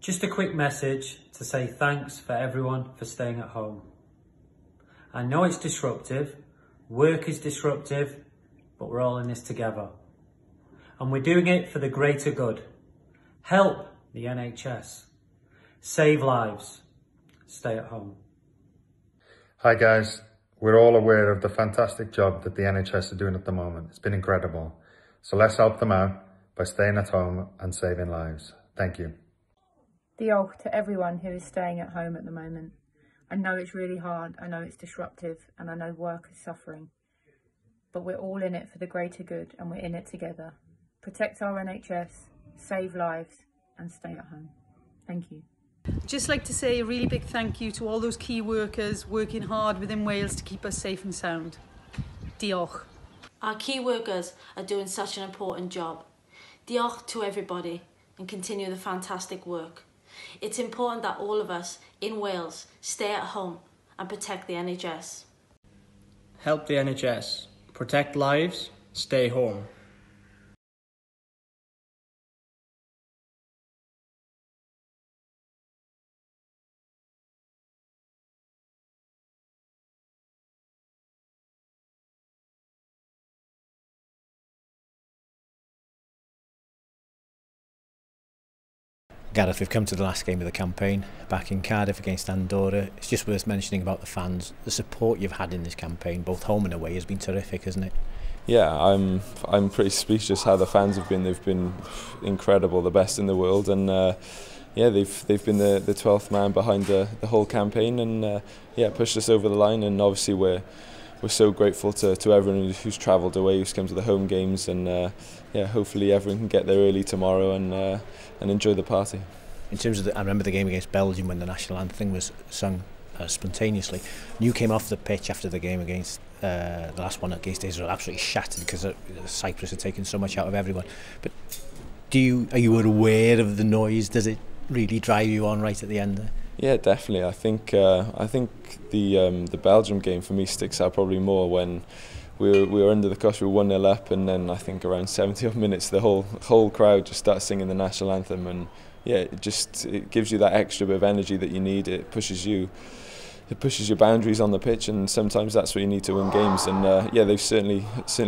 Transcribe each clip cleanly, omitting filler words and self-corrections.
Just a quick message to say thanks for everyone for staying at home. I know it's disruptive, work is disruptive, but we're all in this together. And we're doing it for the greater good. Help the NHS. Save lives. Stay at home. Hi guys, we're all aware of the fantastic job that the NHS are doing at the moment. It's been incredible. So let's help them out by staying at home and saving lives. Thank you. Diolch to everyone who is staying at home at the moment. I know it's really hard, I know it's disruptive, and I know work is suffering. But we're all in it for the greater good, and we're in it together. Protect our NHS, save lives, and stay at home. Thank you. Just like to say a really big thank you to all those key workers working hard within Wales to keep us safe and sound. Diolch. Our key workers are doing such an important job. Diolch to everybody and continue the fantastic work. It's important that all of us in Wales stay at home and protect the NHS. Help the NHS. Protect lives. Stay home. Gareth, we've come to the last game of the campaign, back in Cardiff against Andorra. It's just worth mentioning about the fans. The support you've had in this campaign, both home and away, has been terrific, hasn't it? Yeah, I'm pretty speechless how the fans have been. They've been incredible, the best in the world, and yeah, they've been the 12th man behind the whole campaign, and yeah, pushed us over the line. And obviously we're so grateful to everyone who's travelled away, who's come to the home games, and yeah, hopefully everyone can get there early tomorrow and enjoy the party. In terms of I remember the game against Belgium when the national anthem was sung spontaneously. You came off the pitch after the game against the last one against Israel, absolutely shattered because Cyprus had taken so much out of everyone. But are you aware of the noise? Does it really drive you on right at the end there? Yeah, definitely. I think the Belgium game for me sticks out probably more when we were under the cosh, we were 1-0 up, and then I think around 70 odd minutes the whole crowd just starts singing the national anthem, and yeah, it gives you that extra bit of energy that you need. It pushes your boundaries on the pitch, and sometimes that's what you need to win games. And yeah, they've certainly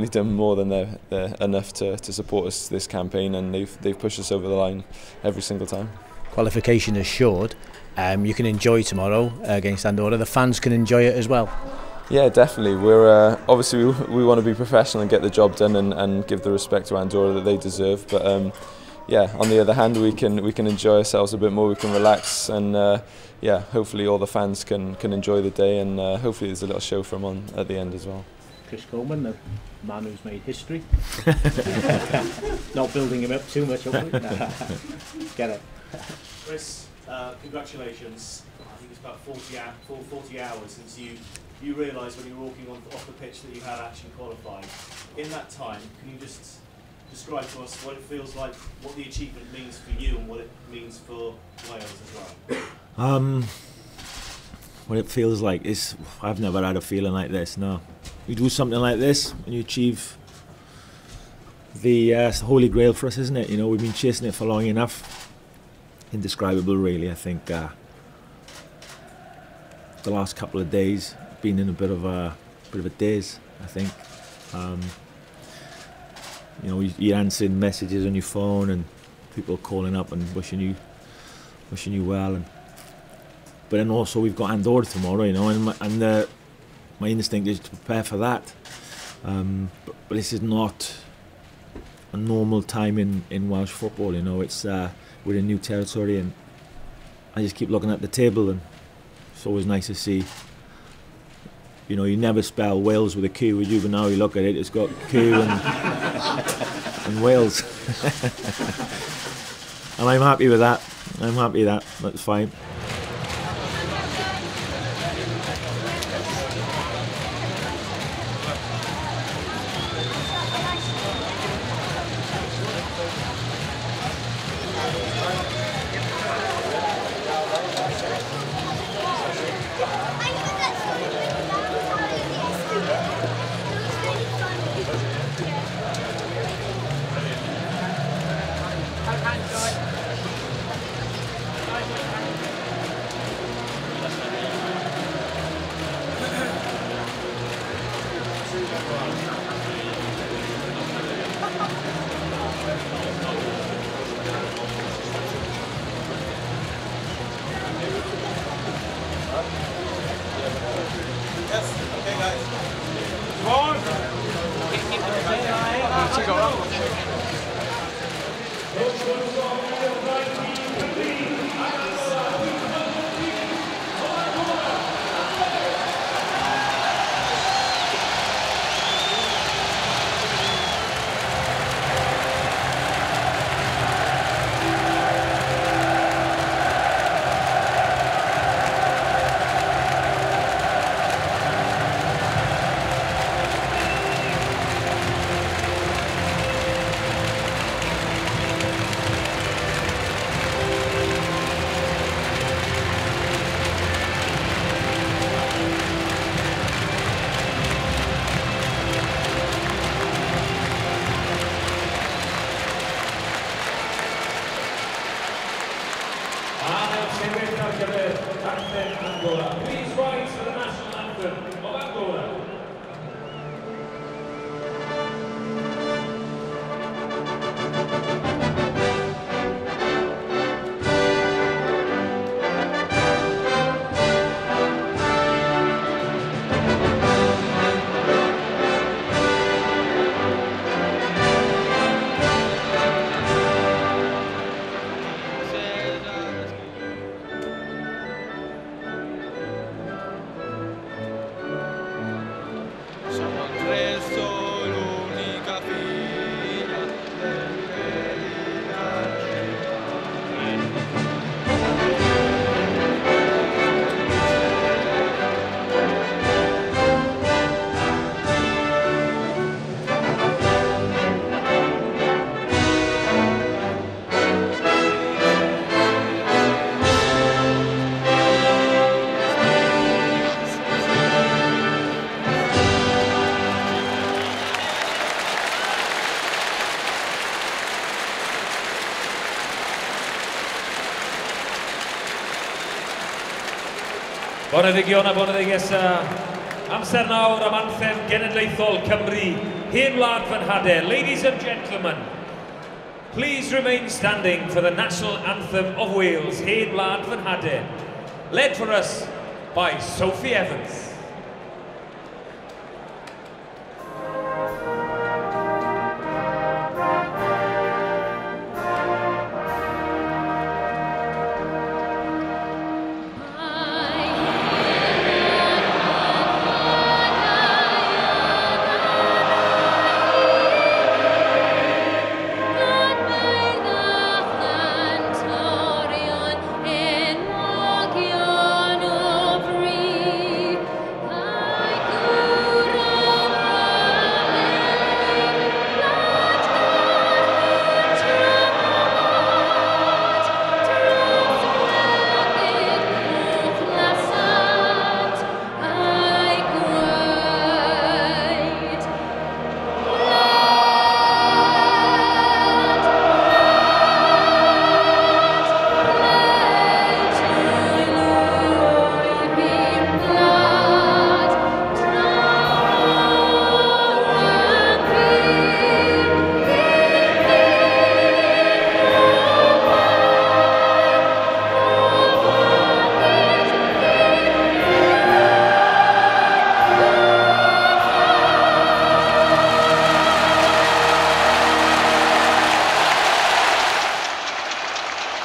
done more than they're enough to support us this campaign, and they've pushed us over the line every single time. Qualification assured. You can enjoy tomorrow against Andorra. The fans can enjoy it as well. Yeah, definitely. We're obviously we want to be professional and get the job done and give the respect to Andorra that they deserve. But yeah, on the other hand, we can enjoy ourselves a bit more. We can relax, and yeah, hopefully all the fans can enjoy the day, and hopefully there's a little show from on at the end as well. Chris Coleman, the man who's made history. Not building him up too much, hopefully. Get it. Chris, congratulations. I think it's about 40 hours since you realised when you were walking off the pitch that you had actually qualified. In that time, can you just describe to us what it feels like, what the achievement means for you and what it means for Wales as well? What it feels like is, I've never had a feeling like this, no. You do something like this and you achieve the holy grail for us, isn't it? You know, we've been chasing it for long enough. Indescribable, really. I think the last couple of days been in a bit of a daze, I think. You know, you're answering messages on your phone and people calling up and wishing you well, but then also we've got Andorra tomorrow, you know, and my instinct is to prepare for that. But this is not a normal time in Welsh football, you know. It's we're in new territory, and I just keep looking at the table, and it's always nice to see. You know, you never spell Wales with a Q, would you? But now you look at it, it's got Q and Wales. And I'm happy with that. I'm happy with that. That's fine. Andorra. Please rise for the national anthem of Andorra. Boneddigion a boneddigesa. Amser nawr am anthem genedlaethol Cymru, 𝗕𝗘𝗖𝗔𝗨𝗦𝗘. Ladies and gentlemen, please remain standing for the national anthem of Wales, 𝗕𝗘𝗬𝗬𝗬𝗬, led for us by Sophie Evans.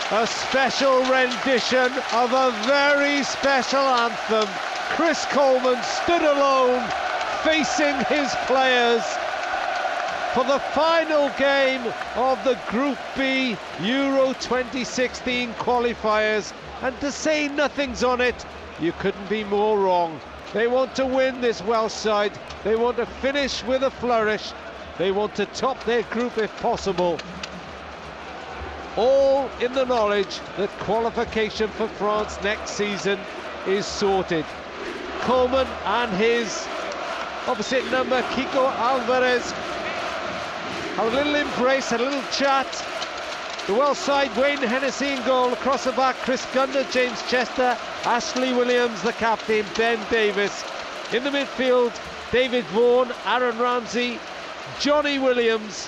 A special rendition of a very special anthem. Chris Coleman stood alone, facing his players for the final game of the Group B Euro 2016 qualifiers. And to say nothing's on it, you couldn't be more wrong. They want to win this Welsh side. They want to finish with a flourish. They want to top their group if possible. All in the knowledge that qualification for France next season is sorted. Coleman and his opposite number, Kiko Alvarez, have a little embrace, a little chat. The Welsh side, Wayne Hennessy in goal. Across the back, Chris Gunter, James Chester, Ashley Williams, the captain, Ben Davis. In the midfield, David Vaughan, Aaron Ramsey, Johnny Williams,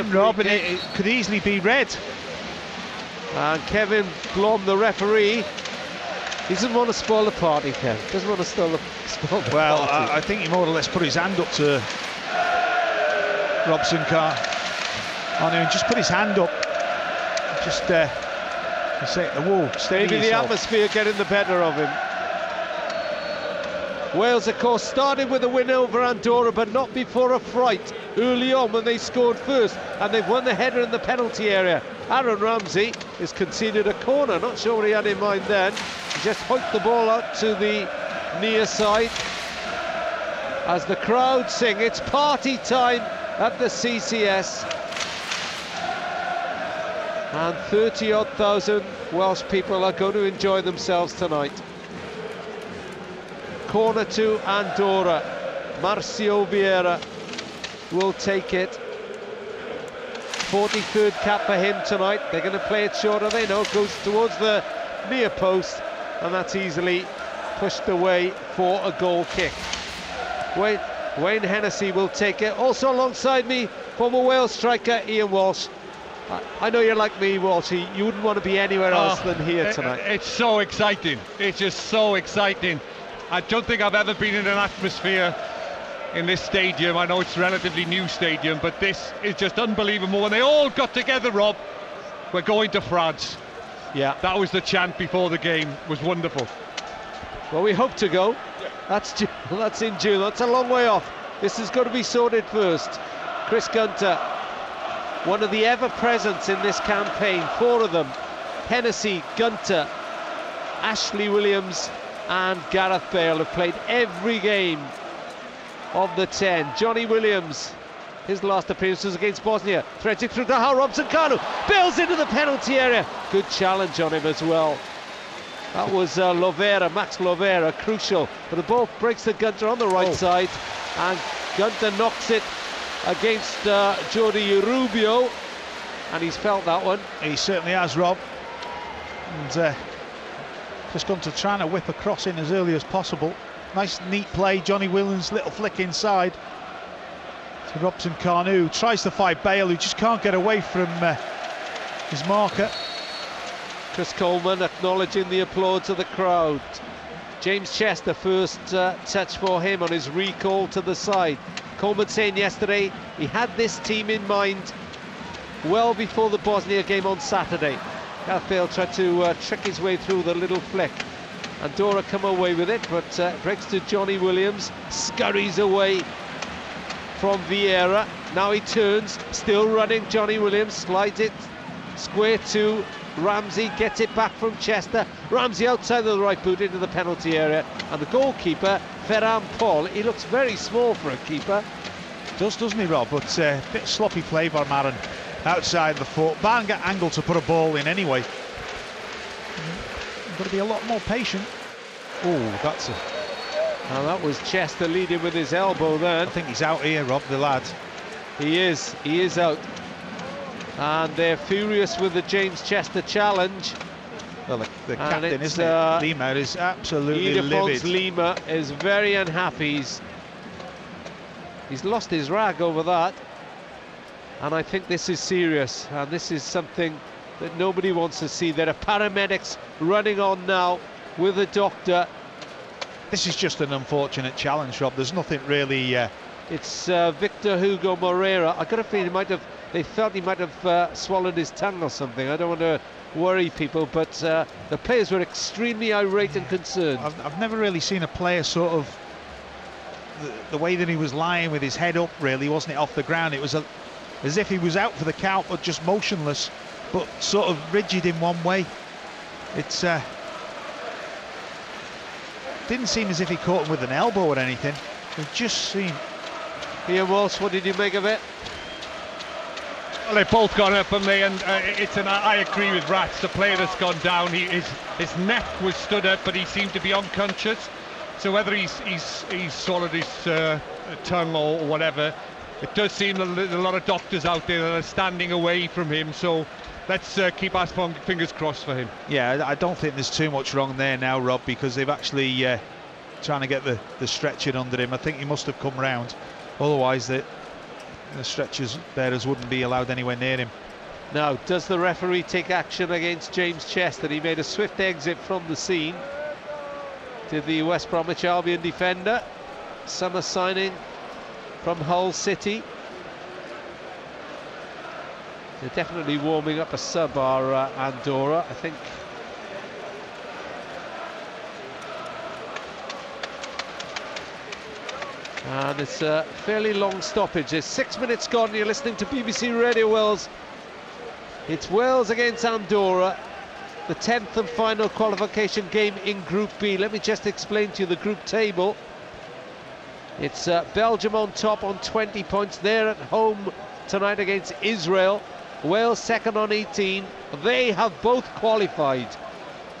in, Rob, and it could easily be red. And Kevin Blom, the referee, he doesn't want to spoil the party, Kevin. Doesn't want to spoil the party. Well, I think he more or less put his hand up to Robson Carr on him and just put his hand up. Just say, whoa, steady maybe the atmosphere getting the better of him. Wales, of course, started with a win over Andorra, but not before a fright early on when they scored first, and they've won the header in the penalty area. Aaron Ramsey has conceded a corner. Not sure what he had in mind then. He just hoiked the ball out to the near side as the crowd sing. It's party time at the CCS. And 30-odd thousand Welsh people are going to enjoy themselves tonight. Corner to Andorra. Marcio Vieira will take it. 43rd cap for him tonight. They're going to play it shorter, they know. Goes towards the near post, and that's easily pushed away for a goal kick. Wayne Hennessy will take it. Also alongside me, former Wales striker Ian Walsh. I know you're like me, Walshy. You wouldn't want to be anywhere else than here tonight. It's so exciting. It's just so exciting. I don't think I've ever been in an atmosphere in this stadium. I know it's a relatively new stadium, but this is just unbelievable. When they all got together, Rob, we're going to France. Yeah. That was the chant before the game. It was wonderful. Well, we hope to go. That's in June. That's a long way off. This has got to be sorted first. Chris Gunter, one of the ever-presents in this campaign, 4 of them. Hennessy, Gunter, Ashley Williams and Gareth Bale have played every game of the 10. Johnny Williams, his last appearance was against Bosnia. Threading through to Robson Carlo. Bale's into the penalty area. Good challenge on him as well. That was Max Lovera, crucial. But the ball breaks to Gunter on the right side. And Gunter knocks it against Jordi Rubio, and he's felt that one. He certainly has, Rob. And Chris Gunter trying to whip a cross in as early as possible. Nice neat play, Johnny Williams, little flick inside to 𝗪𝗘𝗬𝗬𝗬𝗬𝗬𝗬𝗪, who tries to fight Bale, who just can't get away from his marker. Chris Coleman acknowledging the applause of the crowd. James Chester, first touch for him on his recall to the side. Coleman saying yesterday he had this team in mind well before the Bosnia game on Saturday. Gareth Bale tried to trick his way through the little flick. Andorra come away with it, but breaks to Johnny Williams, scurries away from Vieira. Now he turns, still running. Johnny Williams slides it square to Ramsey, gets it back from Chester. Ramsey outside of the right boot into the penalty area, and the goalkeeper, Ferran Paul, he looks very small for a keeper. Doesn't he, Rob? But a bit sloppy play by Marin outside the foot. Barn get angled to put a ball in anyway. Got to be a lot more patient. Oh, that's a... Now that was Chester leading with his elbow then. I think he's out here, Rob, the lad. He is out. And they're furious with the James Chester challenge. Well, the captain, isn't it? Lima is absolutely livid. Lima is very unhappy. He's lost his rag over that. And I think this is serious. And this is something that nobody wants to see. There are paramedics running on now with a doctor. This is just an unfortunate challenge, Rob. There's nothing really... It's Victor Hugo Moreira. I got a feeling they felt he might have swallowed his tongue or something. I don't want to worry people, but the players were extremely irate and concerned. I've never really seen a player sort of... The way that he was lying with his head up, really, wasn't it, off the ground? It was as if he was out for the count, but just motionless, but sort of rigid in one way. It's... didn't seem as if he caught him with an elbow or anything. It just seemed... Ian Walsh, what did you make of it? Well, they've both gone up on me, and I agree with Rats. The player that's gone down, his neck was stood up, but he seemed to be unconscious. So whether he's swallowed his tongue or whatever, it does seem a lot of doctors out there that are standing away from him. So let's keep our fingers crossed for him. Yeah, I don't think there's too much wrong there now, Rob, because they've actually trying to get the stretcher under him. I think he must have come round. Otherwise, the stretchers bearers wouldn't be allowed anywhere near him. Now, does the referee take action against James Chester? He made a swift exit from the scene. Did the West Bromwich Albion defender. Summer signing from Hull City. They're definitely warming up a sub, are Andorra, I think. And it's a fairly long stoppage. There's 6 minutes gone. You're listening to BBC Radio Wales. It's Wales against Andorra, the 10th and final qualification game in Group B. Let me just explain to you the group table. It's Belgium on top on 20 points. They're at home tonight against Israel. Wales second on 18. They have both qualified.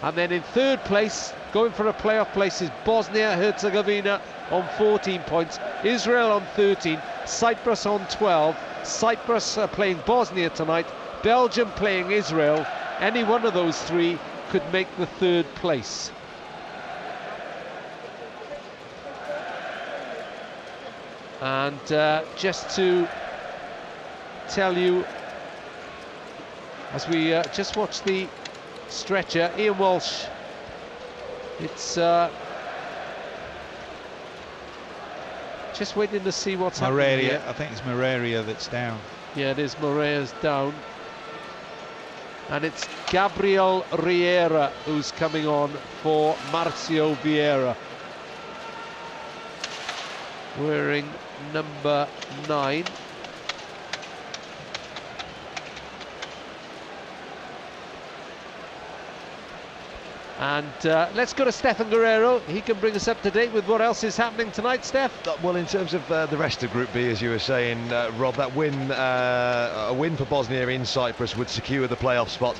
And then in third place, going for a playoff place, is Bosnia-Herzegovina on 14 points. Israel on 13. Cyprus on 12. Cyprus are playing Bosnia tonight. Belgium playing Israel. Any one of those three could make the third place. And just to tell you, as we just watch the stretcher, Ian Walsh, it's just waiting to see what's happening here. I think it's Moreira that's down. Yeah, it is. Moreira's down. And it's Gabriel Riera who's coming on for Marcio Vieira, wearing number 9. And let's go to Stefan Guerrero. He can bring us up to date with what else is happening tonight, Steph. Well, in terms of the rest of Group B, as you were saying, Rob, that win, a win for Bosnia in Cyprus would secure the playoff spot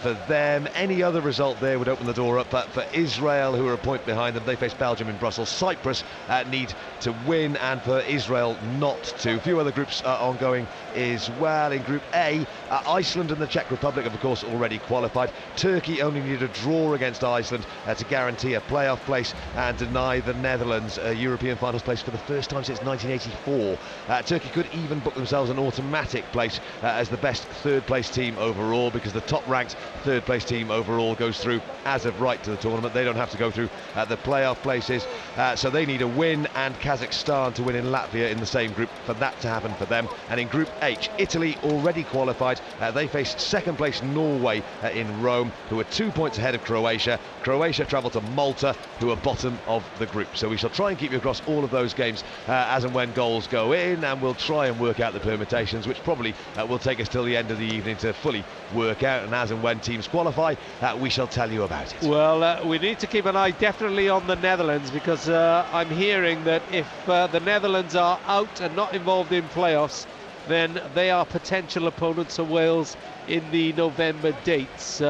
for them. Any other result there would open the door up for Israel, who are a point behind them. They face Belgium in Brussels. Cyprus need to win, and for Israel not to. A few other groups ongoing as well. In Group A, Iceland and the Czech Republic have, of course, already qualified. Turkey only need a draw against against Iceland to guarantee a playoff place and deny the Netherlands a European finals place for the first time since 1984. Turkey could even book themselves an automatic place as the best third-place team overall, because the top-ranked third-place team overall goes through as of right to the tournament. They don't have to go through the playoff places, so they need a win and Kazakhstan to win in Latvia in the same group for that to happen for them. And in Group H, Italy already qualified. They faced second-place Norway in Rome, who are 2 points ahead of Croatia. Croatia travel to Malta, who are bottom of the group. So we shall try and keep you across all of those games as and when goals go in, and we'll try and work out the permutations, which probably will take us till the end of the evening to fully work out. And as and when teams qualify, we shall tell you about it. Well, we need to keep an eye definitely on the Netherlands, because I'm hearing that if the Netherlands are out and not involved in playoffs, then they are potential opponents of Wales in the November dates.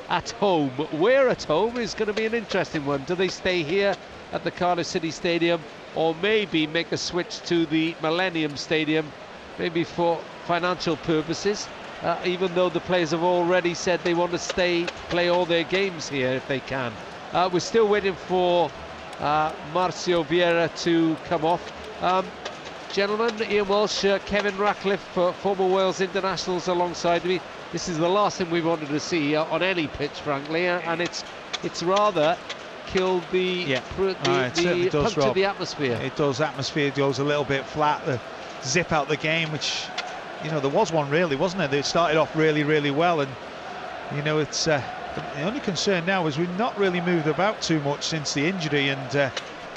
At home, where at home is going to be an interesting one. Do they stay here at the Cardiff City Stadium, or maybe make a switch to the Millennium Stadium, maybe for financial purposes, even though the players have already said they want to play all their games here if they can. We're still waiting for Marcio Vieira to come off. Gentlemen, Ian Walsh, Kevin Ratcliffe, former Wales internationals alongside me. This is the last thing we wanted to see on any pitch, frankly, and it's rather killed the punch of the atmosphere. It does. Atmosphere goes a little bit flat. The zip out the game, which, you know, there was one really, wasn't there? They started off really, really well, and you know, it's the only concern now is we've not really moved about too much since the injury, and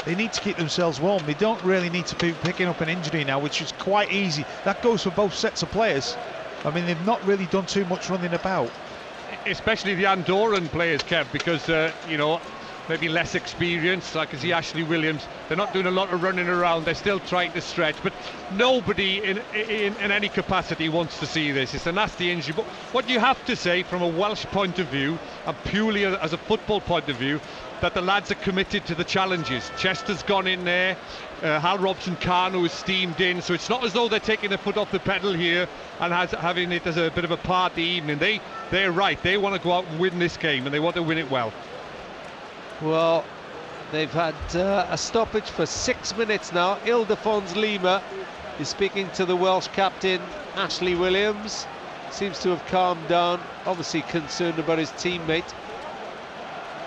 they need to keep themselves warm. They don't really need to be picking up an injury now, which is quite easy. That goes for both sets of players. I mean, they've not really done too much running about. Especially the Andorran players, Kev, because, you know, maybe less experience. I can see Ashley Williams. They're not doing a lot of running around. They're still trying to stretch. But nobody in any capacity wants to see this. It's a nasty injury. But what you have to say from a Welsh point of view, and purely as a football point of view, that the lads are committed to the challenges. Chester's gone in there. Hal Robson-Kanu has steamed in, so it's not as though they're taking their foot off the pedal here and having it as a bit of a party evening. They're right. They want to go out and win this game, and they want to win it well. Well, they've had a stoppage for 6 minutes now. Ildefons Lima is speaking to the Welsh captain, Ashley Williams. Seems to have calmed down, obviously concerned about his teammate.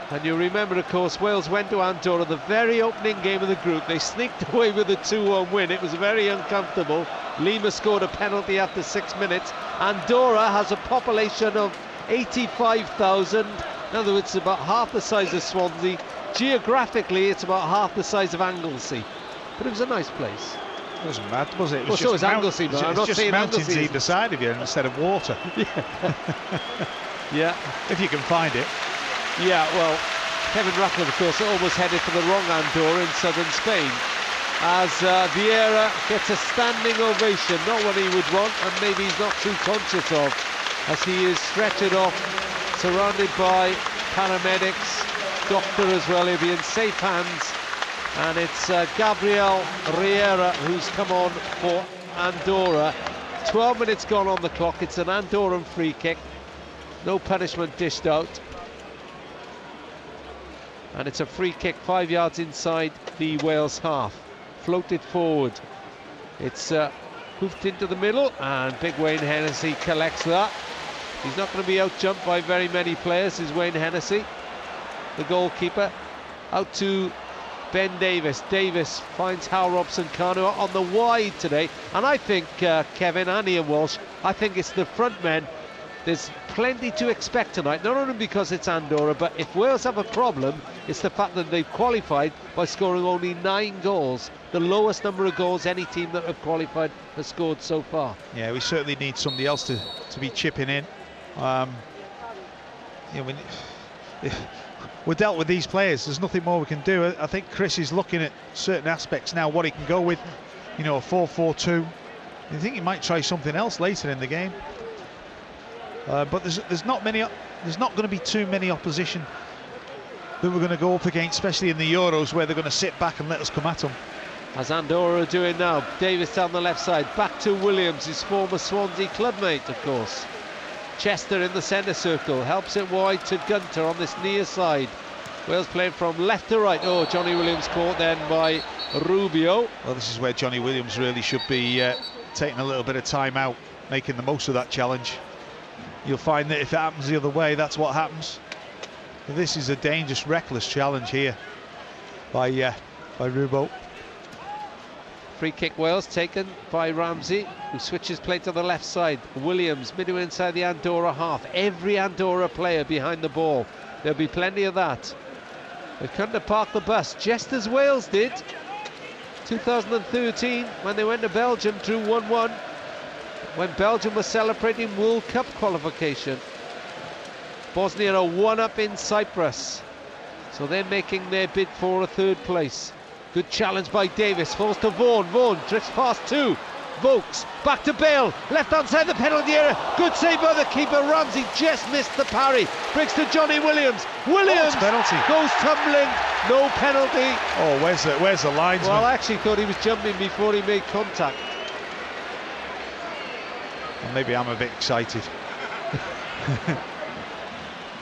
And you remember, of course, Wales went to Andorra, the very opening game of the group. They sneaked away with a 2-1 win. It was very uncomfortable. Lima scored a penalty after 6 minutes. Andorra has a population of 85,000. In other words, about half the size of Swansea. Geographically, it's about half the size of Anglesey. But it was a nice place. It wasn't mad, was it? It was well, so is Anglesey, but I'm not just saying mountains Anglesey either side of you instead of water. Yeah. If you can find it. Yeah, well, Kevin Ratcliffe, of course, almost headed for the wrong Andorra in southern Spain. As Vieira gets a standing ovation, not what he would want, and maybe he's not too conscious of, as he is stretchered off, surrounded by paramedics, doctor as well. He'll be in safe hands, and it's Gabriel Riera who's come on for Andorra. 12 minutes gone on the clock. It's an Andorran free kick, no punishment dished out, and it's a free kick 5 yards inside the Wales half, floated forward. It's hoofed into the middle, and big Wayne Hennessy collects that. He's not going to be out-jumped by very many players, is Wayne Hennessy, the goalkeeper. Out to Ben Davis. Davis finds Hal Robson-Kanu on the wide today. And I think, Kevin and Ian Walsh, I think it's the front men. There's plenty to expect tonight, not only because it's Andorra, but if Wales have a problem, it's the fact that they've qualified by scoring only 9 goals, the lowest number of goals any team that have qualified has scored so far. Yeah, we certainly need somebody else to be chipping in. We're dealt with these players, there's nothing more we can do. I think Chris is looking at certain aspects now, what he can go with, you know, a 4-4-2. I think he might try something else later in the game. But there's not going to be too many opposition that we're going to go up against, especially in the Euros, where they're going to sit back and let us come at them. As Andorra are doing now. Davis down the left side, back to Williams, his former Swansea clubmate, of course. Chester in the centre circle, helps it wide to Gunter on this near side. Wales playing from left to right. Oh, Johnny Williams caught then by Rubio. Well, this is where Johnny Williams really should be taking a little bit of time out, making the most of that challenge. You'll find that if it happens the other way, that's what happens. But this is a dangerous, reckless challenge here by Rubio. Free kick Wales taken by Ramsey, who switches play to the left side. Williams midway inside the Andorra half. Every Andorra player behind the ball. There'll be plenty of that. They couldn't have parked the bus, just as Wales did 2013 when they went to Belgium, drew 1-1 when Belgium was celebrating World Cup qualification. Bosnia are 1-up in Cyprus, so they're making their bid for a third place. Good challenge by Davis, falls to Vaughan. Vaughan drifts past two. Vokes back to Bale, left hand side the penalty area. Good save by the keeper. Ramsey just missed the parry. Brings to Johnny Williams. Williams penalty. Goes tumbling. No penalty. Oh, where's the linesman? Well, I actually thought he was jumping before he made contact. Well, maybe I'm a bit excited.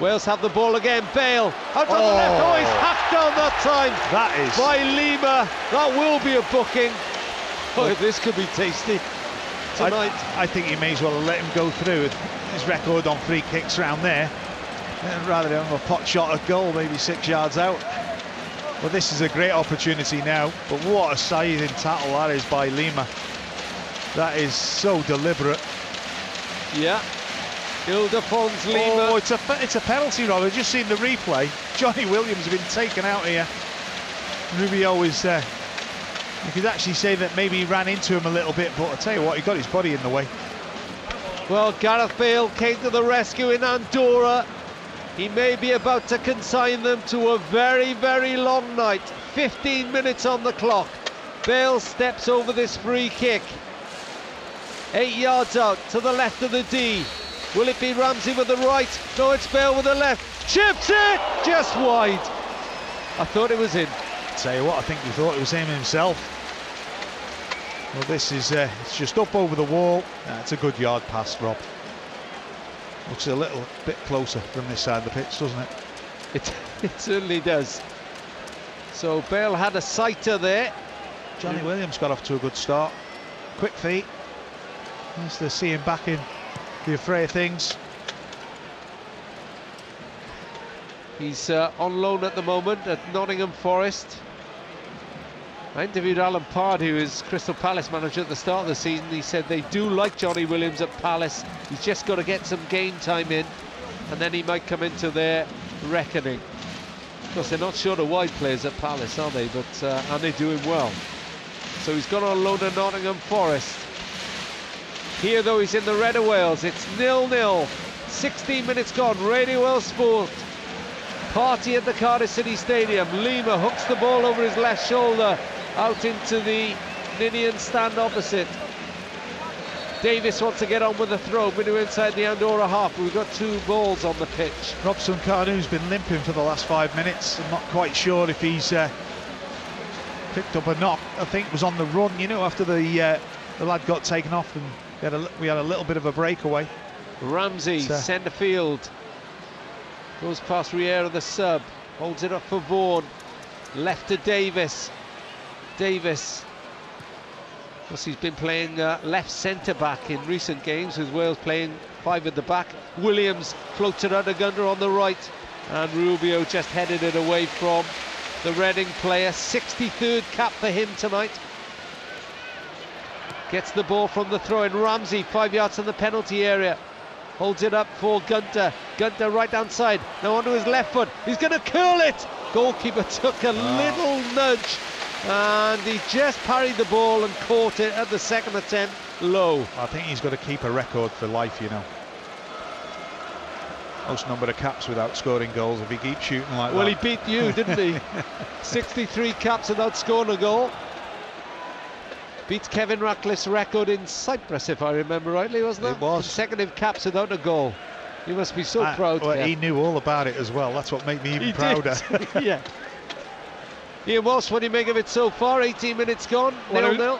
Wales have the ball again. Bale out on the left. Oh, he's hacked down that time. That is by Lima. That will be a booking. Oh, this could be tasty tonight. I think you may as well let him go through with his record on free kicks around there, rather than a pot shot at goal, maybe 6 yards out. Well, this is a great opportunity now, but what a scything tackle that is by Lima. That is so deliberate. Yeah. Ildefons Lima. Oh, it's a penalty, Rob. I've just seen the replay. Johnny Williams has been taken out here. Rubio is you could actually say that maybe he ran into him a little bit, but I tell you what, he got his body in the way. Well, Gareth Bale came to the rescue in Andorra. He may be about to consign them to a very, very long night. 15 minutes on the clock. Bale steps over this free kick. 8 yards out to the left of the D. Will it be Ramsey with the right? No, it's Bale with the left. Chips it! Just wide. I thought it was in. Tell you what, I think he thought it was him himself. Well, this is it's just up over the wall. It's a good yard pass, Rob. Looks a little bit closer from this side of the pitch, doesn't it? It certainly does. So Bale had a sighter there. Johnny Williams got off to a good start. Quick feet. Nice to see him back in the fray of things. He's on loan at the moment at Nottingham Forest. I interviewed Alan Pard, who is Crystal Palace manager at the start of the season. He said they do like Johnny Williams at Palace. He's just got to get some game time in, and then he might come into their reckoning. Of course, they're not short of wide players at Palace, are they? But and they're doing well. So he's gone on loan at Nottingham Forest. Here, though, he's in the Red of Wales. It's 0-0. 16 minutes gone. Radio Wales Sport. Party at the Cardiff City Stadium. Lima hooks the ball over his left shoulder out into the Ninian stand opposite. Davis wants to get on with the throw, midway inside the Andorra half. We've got two balls on the pitch. Robson Carnew's been limping for the last 5 minutes. I'm not quite sure if he's picked up a knock. I think it was on the run, you know, after the lad got taken off, and we had a little bit of a breakaway. Ramsey, centre field. Goes past Riera, the sub. Holds it up for Vaughan. Left to Davis. Davis. Of course, he's been playing left centre-back in recent games, with Wales playing 5 at the back. Williams floats it under Gunter on the right. And Rubio just headed it away from the Reading player. 63rd cap for him tonight. Gets the ball from the throw-in. Ramsey, 5 yards in the penalty area. Holds it up for Gunter. Gunter right hand side. Now onto his left foot. He's going to curl it. Goalkeeper took a little nudge, and he just parried the ball and caught it at the second attempt low. I think he's got to keep a record for life, you know. Most number of caps without scoring goals if he keeps shooting like that. Well, he beat you, didn't he? 63 caps without scoring a goal. Beats Kevin Ratcliffe's record in Cyprus, if I remember rightly, wasn't it? It was. Consecutive caps without a goal. You must be so proud. Well, he knew all about it as well. That's what made me even prouder. Yeah. Ian Walsh, what do you make of it so far? 18 minutes gone, 0-0.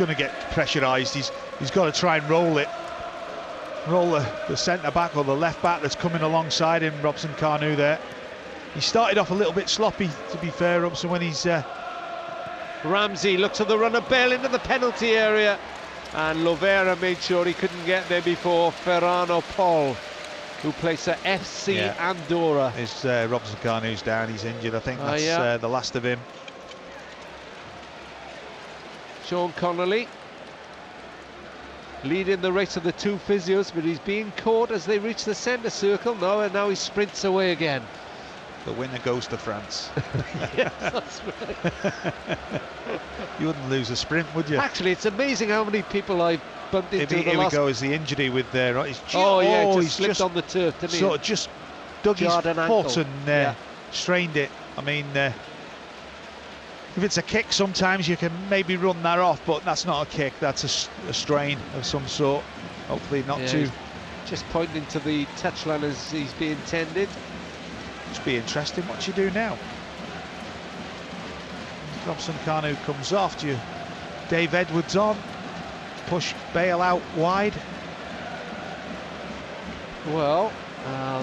going to get pressurised. He's got to try and roll the centre-back or the left-back that's coming alongside him, 𝗪𝗀𝗬𝗬𝗬𝗬 there. He started off a little bit sloppy, to be fair, 𝗪𝗀𝗬𝗬𝗬, when he's... Ramsey looks at the runner, Bell into the penalty area, and Lovera made sure he couldn't get there before Ferran Paul, who plays for FC Andorra. Is 𝗪𝗀𝗬𝗬𝗬𝗬's down, he's injured, I think that's the last of him. Sean Connolly leading the race of the two physios, but he's being caught as they reach the centre circle. No, and now he sprints away again. The winner goes to France. Yes, that's right. You wouldn't lose a sprint, would you? Actually, it's amazing how many people I've bumped into. Here we go, is the injury with there. He just slipped on the turf, didn't he? Sort of just dug his foot and strained it. I mean, if it's a kick, sometimes you can maybe run that off, but that's not a kick, that's a strain of some sort. Hopefully not too... Just pointing to the touchline as he's being tended. Just be interesting what you do now. 𝗪𝗀𝗬𝗬𝗬𝗬𝗬 comes off to you. Dave Edwards on. Push Bale out wide. Well,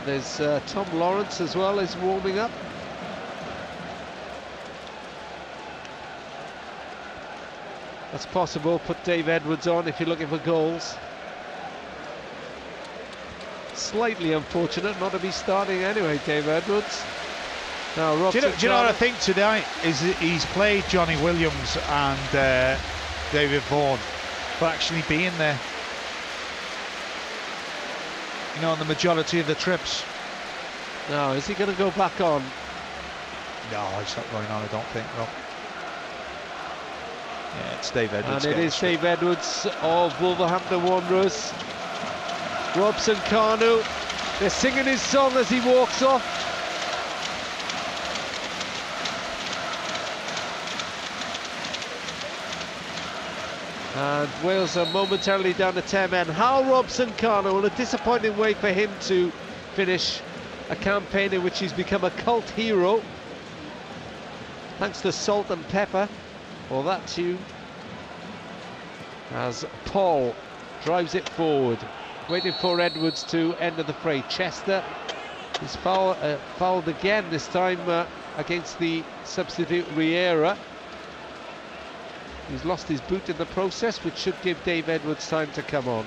there's Tom Lawrence as well is warming up. That's possible. Put Dave Edwards on if you're looking for goals. Slightly unfortunate not to be starting anyway, Dave Edwards. Now, do you know what I think tonight is that he's played Johnny Williams and David Vaughan for actually being there. You know, on the majority of the trips. No, is he going to go back on? No, he's not going on, I don't think, no. Yeah, it's Dave Edwards. And it is Dave Edwards of Wolverhampton Wanderers. 𝗪𝗀𝗬𝗬𝗬𝗬, they're singing his song as he walks off. And Wales are momentarily down to 10 men. How 𝗪𝗀𝗬𝗬𝗬𝗬, well, a disappointing way for him to finish a campaign in which he's become a cult hero. Thanks to salt and pepper. Well, that too. As Paul drives it forward, waiting for Edwards to enter the fray. Chester is fouled again, this time against the substitute Riera. He's lost his boot in the process, which should give Dave Edwards time to come on.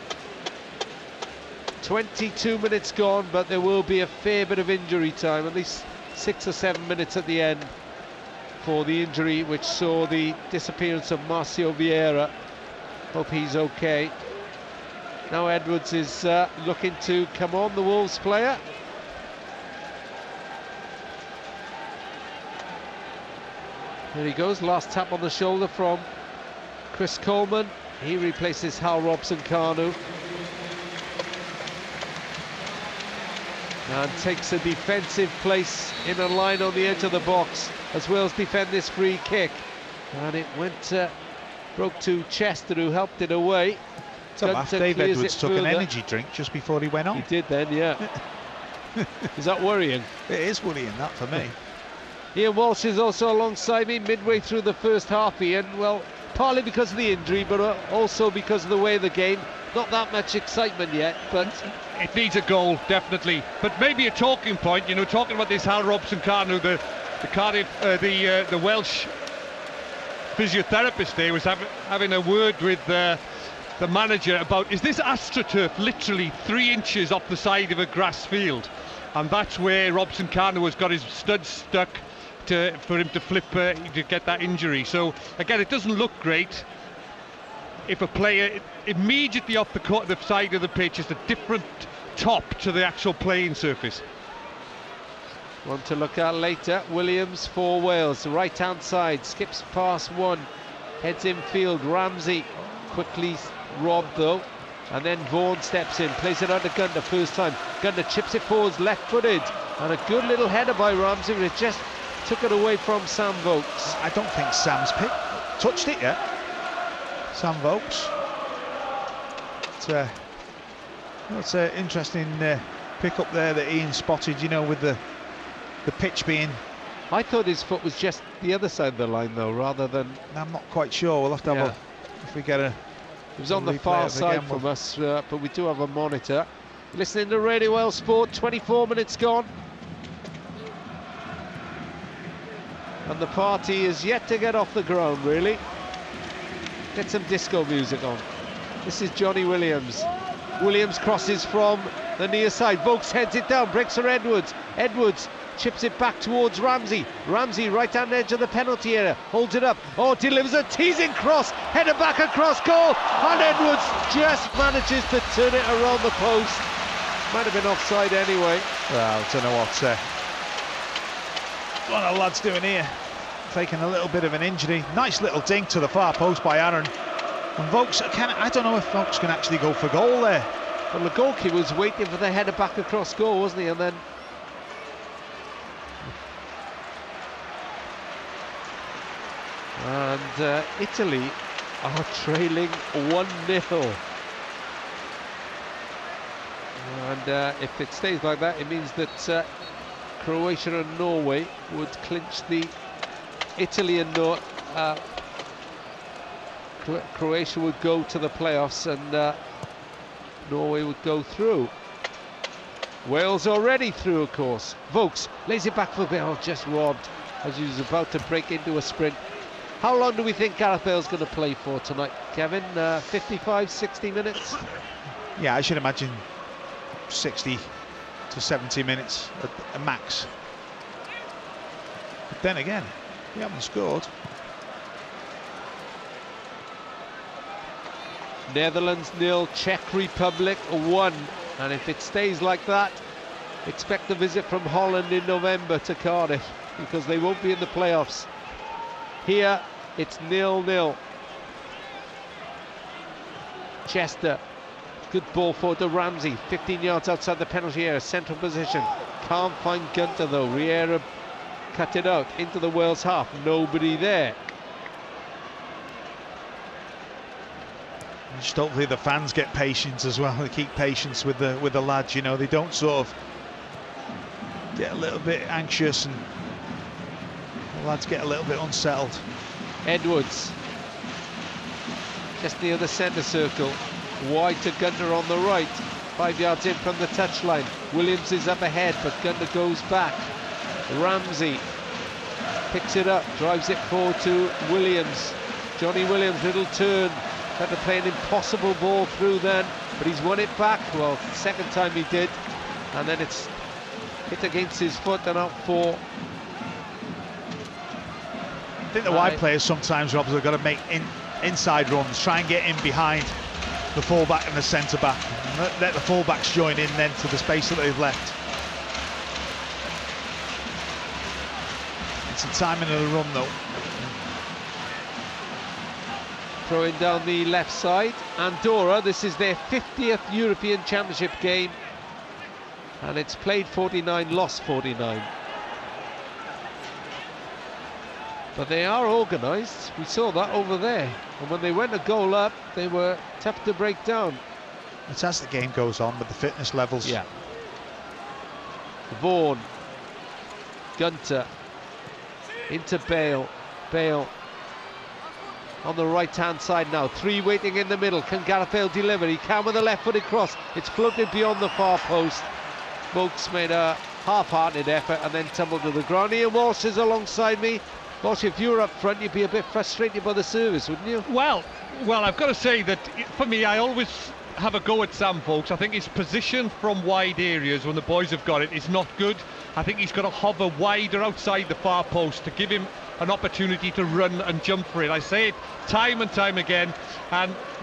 22 minutes gone, but there will be a fair bit of injury time, at least 6 or 7 minutes at the end for the injury which saw the disappearance of Marcio Vieira. Hope he's okay. Now Edwards is looking to come on, the Wolves player. There he goes, last tap on the shoulder from Chris Coleman. He replaces 𝗪𝗪𝗬𝗬𝗬𝗬𝗬 and takes a defensive place in a line on the edge of the box as Wales defend this free kick. And it went, broke to Chester, who helped it away. Dave Edwards took an energy drink just before he went on. He did then, yeah. Is that worrying? It is worrying, that, for me. Ian Walsh is also alongside me midway through the first half, Ian. Well, partly because of the injury, but also because of the way of the game. Not that much excitement yet, but... It needs a goal, definitely. But maybe a talking point, you know, talking about this 𝗪𝗪𝗬𝗬𝗬𝗬𝗬𝗬, the Cardiff, the Welsh physiotherapist there was having a word with the manager about, is this AstroTurf literally 3 inches off the side of a grass field? And that's where Robson Kanu has got his studs stuck for him to flip to get that injury. So again, it doesn't look great. If a player immediately off the side of the pitch is a different top to the actual playing surface. One to look at later. Williams for Wales, the right hand side, skips past one, heads infield. Ramsey quickly robbed though, and then Vaughan steps in, plays it under Gunter first time. Gunter chips it forwards, left footed, and a good little header by Ramsey, but it just took it away from Sam Vokes. I don't think Sam's touched it yet. Sam Vokes. It's an interesting pick up there that Ian spotted, you know, with the pitch being... I thought his foot was just the other side of the line though, rather than... I'm not quite sure. We'll have to have a... If we get a... It was on the far side from us, but we do have a monitor. Listening to Radio Wales Sport, 24 minutes gone. And the party is yet to get off the ground, really. Get some disco music on. This is Johnny Williams. Williams crosses from the near side. Vokes heads it down, breaks for Edwards. Edwards chips it back towards Ramsey. Ramsey, right-hand edge of the penalty area, holds it up. Oh, delivers a teasing cross, header back across goal, and Edwards just manages to turn it around the post. Might have been offside anyway. Well, I don't know what are the lads doing here. Taking a little bit of an injury. Nice little dink to the far post by Aaron. And Vokes, I don't know if Vokes can actually go for goal there. Well, the goalkeeper was waiting for the header back across goal, wasn't he? And then... And Italy are trailing 1-0. And if it stays like that, it means that Croatia and Norway would clinch the... Italy and Croatia would go to the playoffs, and Norway would go through. Wales already through, of course. Vokes lays it back for Bale, just robbed as he was about to break into a sprint. How long do we think Gareth Bale's going to play for tonight, Kevin? 55, 60 minutes? Yeah, I should imagine 60 to 70 minutes at max. But then again, we haven't scored. Netherlands 0, Czech Republic 1. And if it stays like that, expect a visit from Holland in November to Cardiff, because they won't be in the playoffs. Here, it's 0-0. Chester, good ball forward to Ramsey, 15 yards outside the penalty area, central position. Can't find Gunter though. Riera cut it out into the Wales half. Nobody there. Just hopefully the fans get patience as well. They keep patience with the lads. You know, they don't sort of get a little bit anxious, and the lads get a little bit unsettled. Edwards, just near the centre circle, wide to Gunter on the right, 5 yards in from the touchline. Williams is up ahead, but Gunter goes back. Ramsey picks it up, drives it forward to Williams. Johnny Williams, little turn, had to play an impossible ball through then, but he's won it back. Well, second time he did, and then it's hit against his foot and out for... I think the wide players sometimes, Rob, have got to make inside runs, try and get in behind the full-back and the centre-back, and let the full-backs join in then to the space that they've left. It's the timing of the run, though. Throwing down the left side, Andorra, this is their 50th European Championship game, and it's played 49, lost 49. But they are organised, we saw that over there, and when they went a goal up, they were tough to break down. It's as the game goes on with the fitness levels. Yeah. Vaughan, Gunter, into Bale, Bale on the right-hand side now, 3 waiting in the middle. Can Gareth Bale deliver? He can with a left-footed cross. It's floated beyond the far post. Vokes made a half-hearted effort and then tumbled to the ground. Ian Walsh is alongside me. Walsh, if you were up front, you'd be a bit frustrated by the service, wouldn't you? Well, I've got to say that for me, I always have a go at Sam Vokes. I think his position from wide areas when the boys have got it is not good. I think he's got to hover wider outside the far post to give him an opportunity to run and jump for it. I say it time and time again,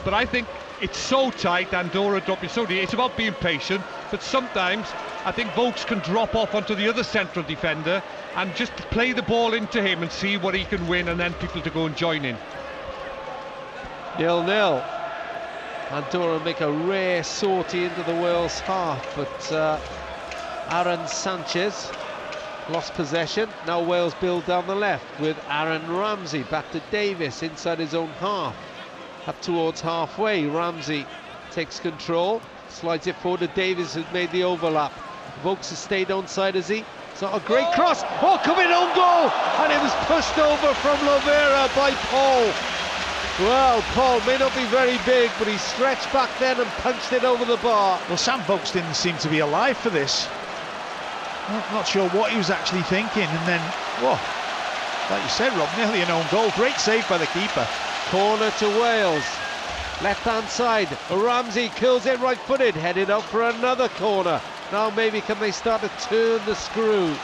but I think it's so tight, Andorra dropping so deep. It's about being patient, but sometimes I think Vokes can drop off onto the other central defender and just play the ball into him and see what he can win, and then people to go and join in. 0-0. Andorra make a rare sortie into the Wales half, but Aaron Sanchez lost possession. Now Wales build down the left with Aaron Ramsey back to Davis inside his own half. Up towards halfway, Ramsey takes control, slides it forward to Davis, who's made the overlap. Vokes has stayed onside, has he? It's not a great cross. Oh, coming on goal! And it was pushed over from Lovera by Paul. Well, Paul may not be very big, but he stretched back then and punched it over the bar. Well, Sam Vokes didn't seem to be alive for this. Not sure what he was actually thinking, and then, whoa, like you said, Rob, nearly an own goal. Great save by the keeper. Corner to Wales. Left-hand side, Ramsey kills it right-footed, headed up for another corner. Now maybe can they start to turn the screw?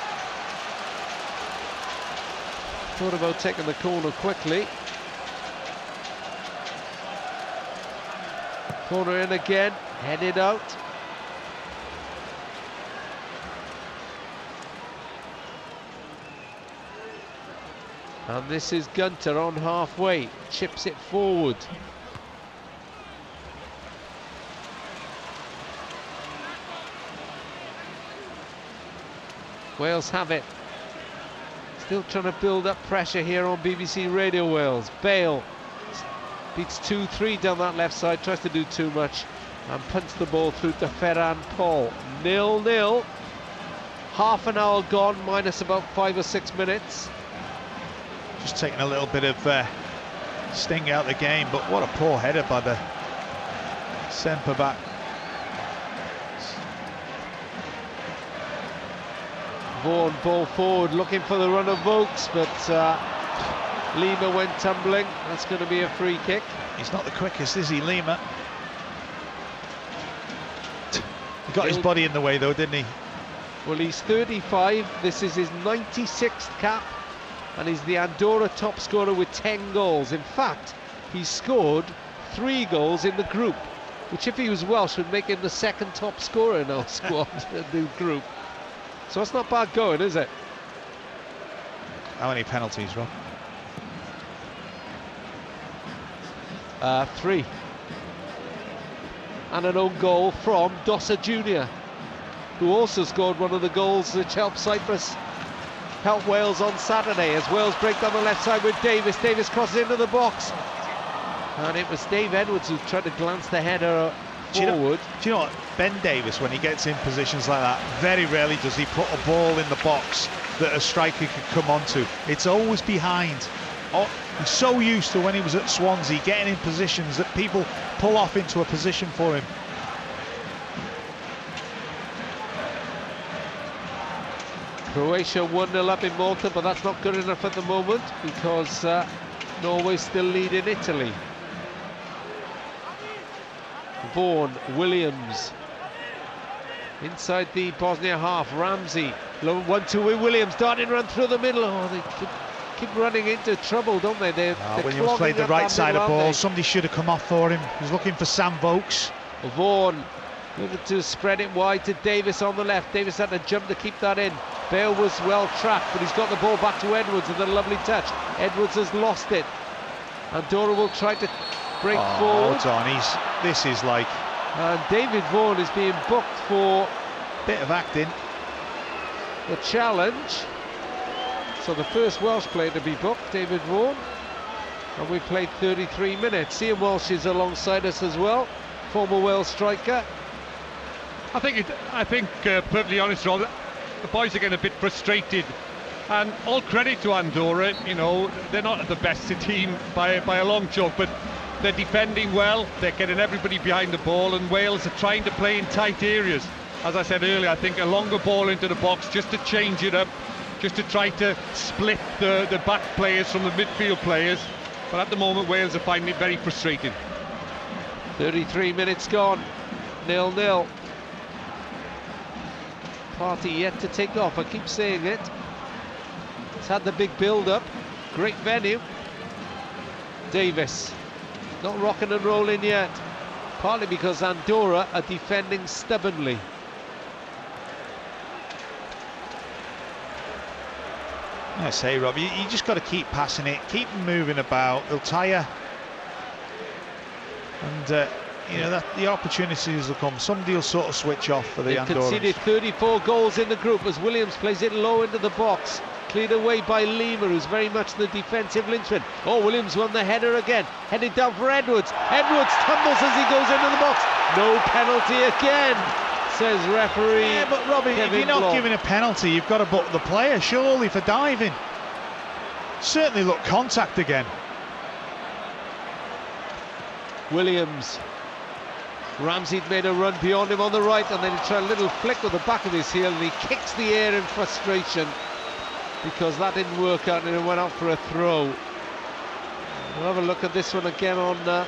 Thought about taking the corner quickly. Corner in again, headed out. And this is Gunter on halfway, chips it forward. Wales have it. Still trying to build up pressure here on BBC Radio Wales. Bale beats 2-3 down that left side, tries to do too much and punts the ball through to Ferran Paul. 0-0. Half an hour gone, minus about 5 or 6 minutes. Just taking a little bit of sting out the game, but what a poor header by the centre back. Vaughan ball forward, looking for the run of Vokes, but Lima went tumbling. That's going to be a free kick. He's not the quickest, is he, Lima? He got his body in the way though, didn't he? Well, he's 35. This is his 96th cap, and he's the Andorra top scorer with 10 goals. In fact, he scored 3 goals in the group, which if he was Welsh would make him the second top scorer in our squad, the group. So it's not bad going, is it? How many penalties, Rob? 3. And an own goal from Dossa Jr., who also scored one of the goals which helped Cyprus help Wales on Saturday, as Wales break down the left side with Davis. Davis crosses into the box, and it was Dave Edwards who tried to glance the header forward. Do you know what? Ben Davis, when he gets in positions like that, very rarely does he put a ball in the box that a striker could come onto. It's always behind. Oh, he's so used to, when he was at Swansea, getting in positions that people pull off into a position for him. Croatia 1-0 up in Malta, but that's not good enough at the moment because Norway still lead in Italy. Vaughan, Williams inside the Bosnia half. Ramsey 1-2 with Williams, darting run through the middle. Oh, they keep running into trouble, don't they? They're Williams played the right side of ball. Somebody should have come off for him. He's looking for Sam Vokes. Vaughan moving to spread it wide to Davis on the left. Davis had to jump to keep that in. Bale was well tracked, but he's got the ball back to Edwards with a lovely touch. Edwards has lost it. Andorra will try to break forward. Hold on, this is like... And David Vaughan is being booked for... bit of acting. The challenge. So the first Welsh player to be booked, David Vaughan. And we played 33 minutes. Ian Walsh is alongside us as well, former Wales striker. I think, perfectly honest, Rob, the boys are getting a bit frustrated, and all credit to Andorra. You know, they're not the best team by a long chalk, but they're defending well, they're getting everybody behind the ball, and Wales are trying to play in tight areas. As I said earlier, I think a longer ball into the box just to change it up, just to try to split the back players from the midfield players. But at the moment, Wales are finding it very frustrating. 33 minutes gone, 0-0. Party yet to take off, I keep saying it. It's had the big build-up, great venue. Davis, not rocking and rolling yet, partly because Andorra are defending stubbornly. I say, Rob, you just got to keep passing it, keep moving about. They'll tire, and you know that the opportunities will come. Somebody will sort of switch off for the Andorrans. They've conceded 34 goals in the group as Williams plays it low into the box, cleared away by Lima, who's very much the defensive linchpin. Oh, Williams won the header again, headed down for Edwards. Edwards tumbles as he goes into the box. No penalty again, says referee. Yeah, but Robbie, if you're not giving a penalty, you've got to book the player, surely, for diving. Certainly look contact again. Williams. Ramsey'd made a run beyond him on the right, and then he tried a little flick with the back of his heel, and he kicks the air in frustration because that didn't work out, and it went out for a throw. We'll have a look at this one again on a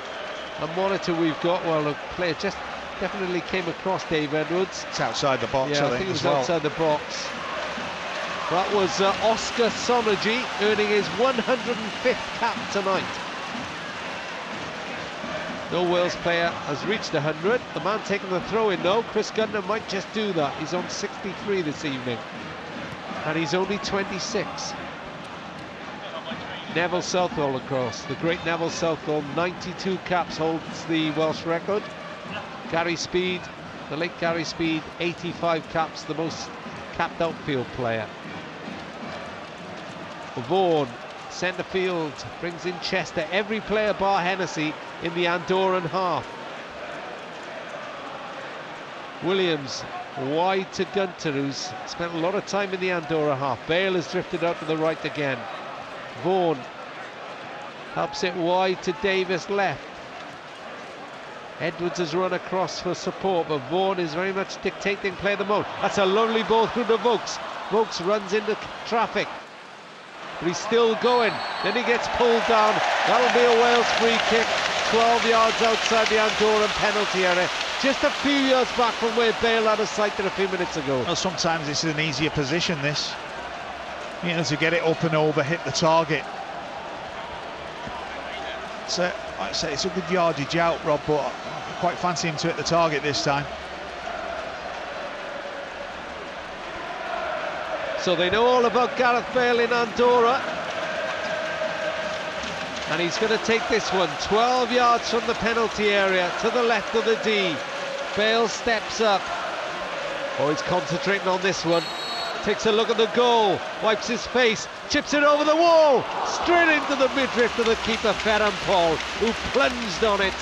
monitor we've got. Well, the player just definitely came across Dave Edwards. It's outside the box, yeah, I think it was outside the box. That was Oscar Sonergy earning his 105th cap tonight. No Wales player has reached 100. The man taking the throw in though, Chris Gunter, might just do that. He's on 63 this evening, and he's only 26. Neville Southall across. The great Neville Southall, 92 caps, holds the Welsh record. Gary Speed, the late Gary Speed, 85 caps, the most capped outfield player. Vaughan, centre field, brings in Chester. Every player bar Hennessy in the Andorran half. Williams wide to Gunter, who's spent a lot of time in the Andorra half. Bale has drifted out to the right again. Vaughan helps it wide to Davis left. Edwards has run across for support, but Vaughan is very much dictating play at the moment. That's a lovely ball through to Vokes. Vokes runs into traffic, but he's still going. Then he gets pulled down. That'll be a Wales free kick, 12 yards outside the Andorran penalty area, just a few yards back from where Bale had a sight a few minutes ago. Well, sometimes it's an easier position, this, you know, to get it up and over, hit the target. So, like I say, it's a good yardage out, Rob, but I quite fancy him to hit the target this time. So they know all about Gareth Bale in Andorra, and he's going to take this one 12 yards from the penalty area to the left of the D. Bale steps up. Oh, he's concentrating on this one. Takes a look at the goal, wipes his face, chips it over the wall, straight into the midriff of the keeper, Ferran Paul, who plunged on it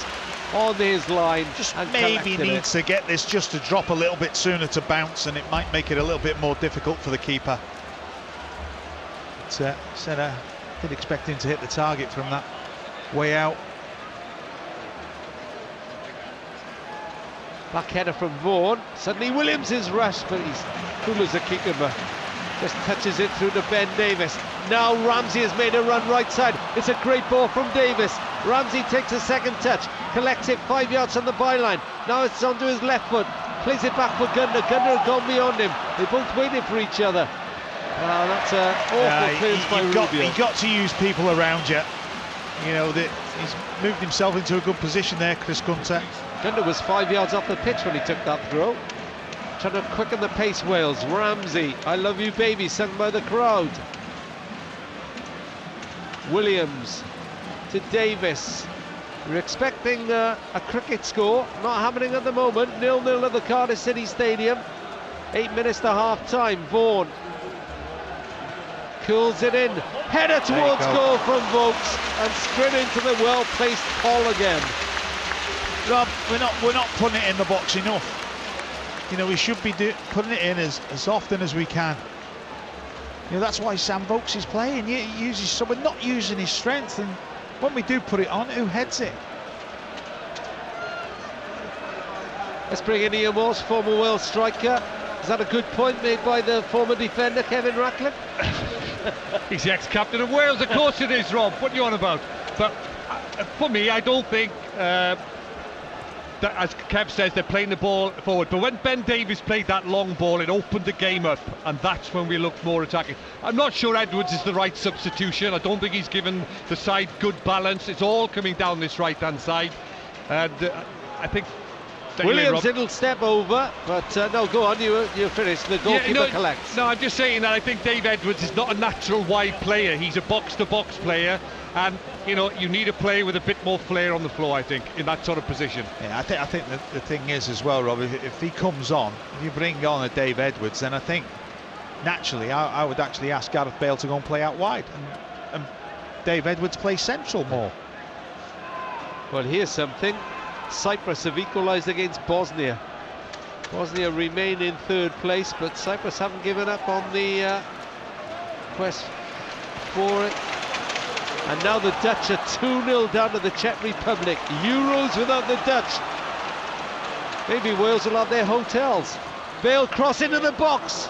on his line. Just maybe needs to get this just to drop a little bit sooner to bounce, and it might make it a little bit more difficult for the keeper. But said I did expect him to hit the target from that way out. Back header from Vaughan. Suddenly Williams is rushed, but he's cool as a cucumber. Just touches it through to Ben Davis. Now Ramsey has made a run right side. It's a great ball from Davis. Ramsey takes a second touch, collects it 5 yards on the byline. Now it's onto his left foot. Plays it back for Gunter. Gunter had gone beyond him. They both waited for each other. That's an awful clearance by Rubio. You've got to use people around you. You know, he's moved himself into a good position there, Chris Gunter. Gunter was 5 yards off the pitch when he took that throw. Trying to quicken the pace, Wales. Ramsey, I love you baby, sung by the crowd. Williams to Davis. We're expecting a cricket score, not happening at the moment. 0-0 at the Cardiff City Stadium. 8 minutes to half time. Vaughan curls it in. Header towards goal from Vokes, and straight into the well-placed Paul again. Rob, we're not putting it in the box enough. You know, we should be putting it in as often as we can. You know, that's why Sam Vokes is playing. He uses, so we're not using his strength, and when we do put it on, who heads it? Let's bring in Ian Walsh, former Wales striker. Is that a good point made by the former defender, Kevin Ratcliffe? He's the ex-captain of Wales, of course it is, Rob. What are you on about? But for me, I don't think, that, as Kev says, they're playing the ball forward. But when Ben Davies played that long ball, it opened the game up, and that's when we looked more attacking. I'm not sure Edwards is the right substitution. I don't think he's given the side good balance. It's all coming down this right-hand side. And I think... Williams didn't step over, but no, go on, you're finished. The goalkeeper collects. No, I'm just saying that I think Dave Edwards is not a natural wide player. He's a box-to-box player, and you know, you need a player with a bit more flair on the floor, I think, in that sort of position. Yeah, I think the thing is as well, Rob, if he comes on, if you bring on a Dave Edwards, then I think naturally I would actually ask Gareth Bale to go and play out wide, and Dave Edwards play central more. Well, here's something. Cyprus have equalised against Bosnia. Bosnia remain in third place, but Cyprus haven't given up on the quest for it. And now the Dutch are 2-0 down to the Czech Republic. Euros without the Dutch. Maybe Wales will have their hotels. Bale cross into the box,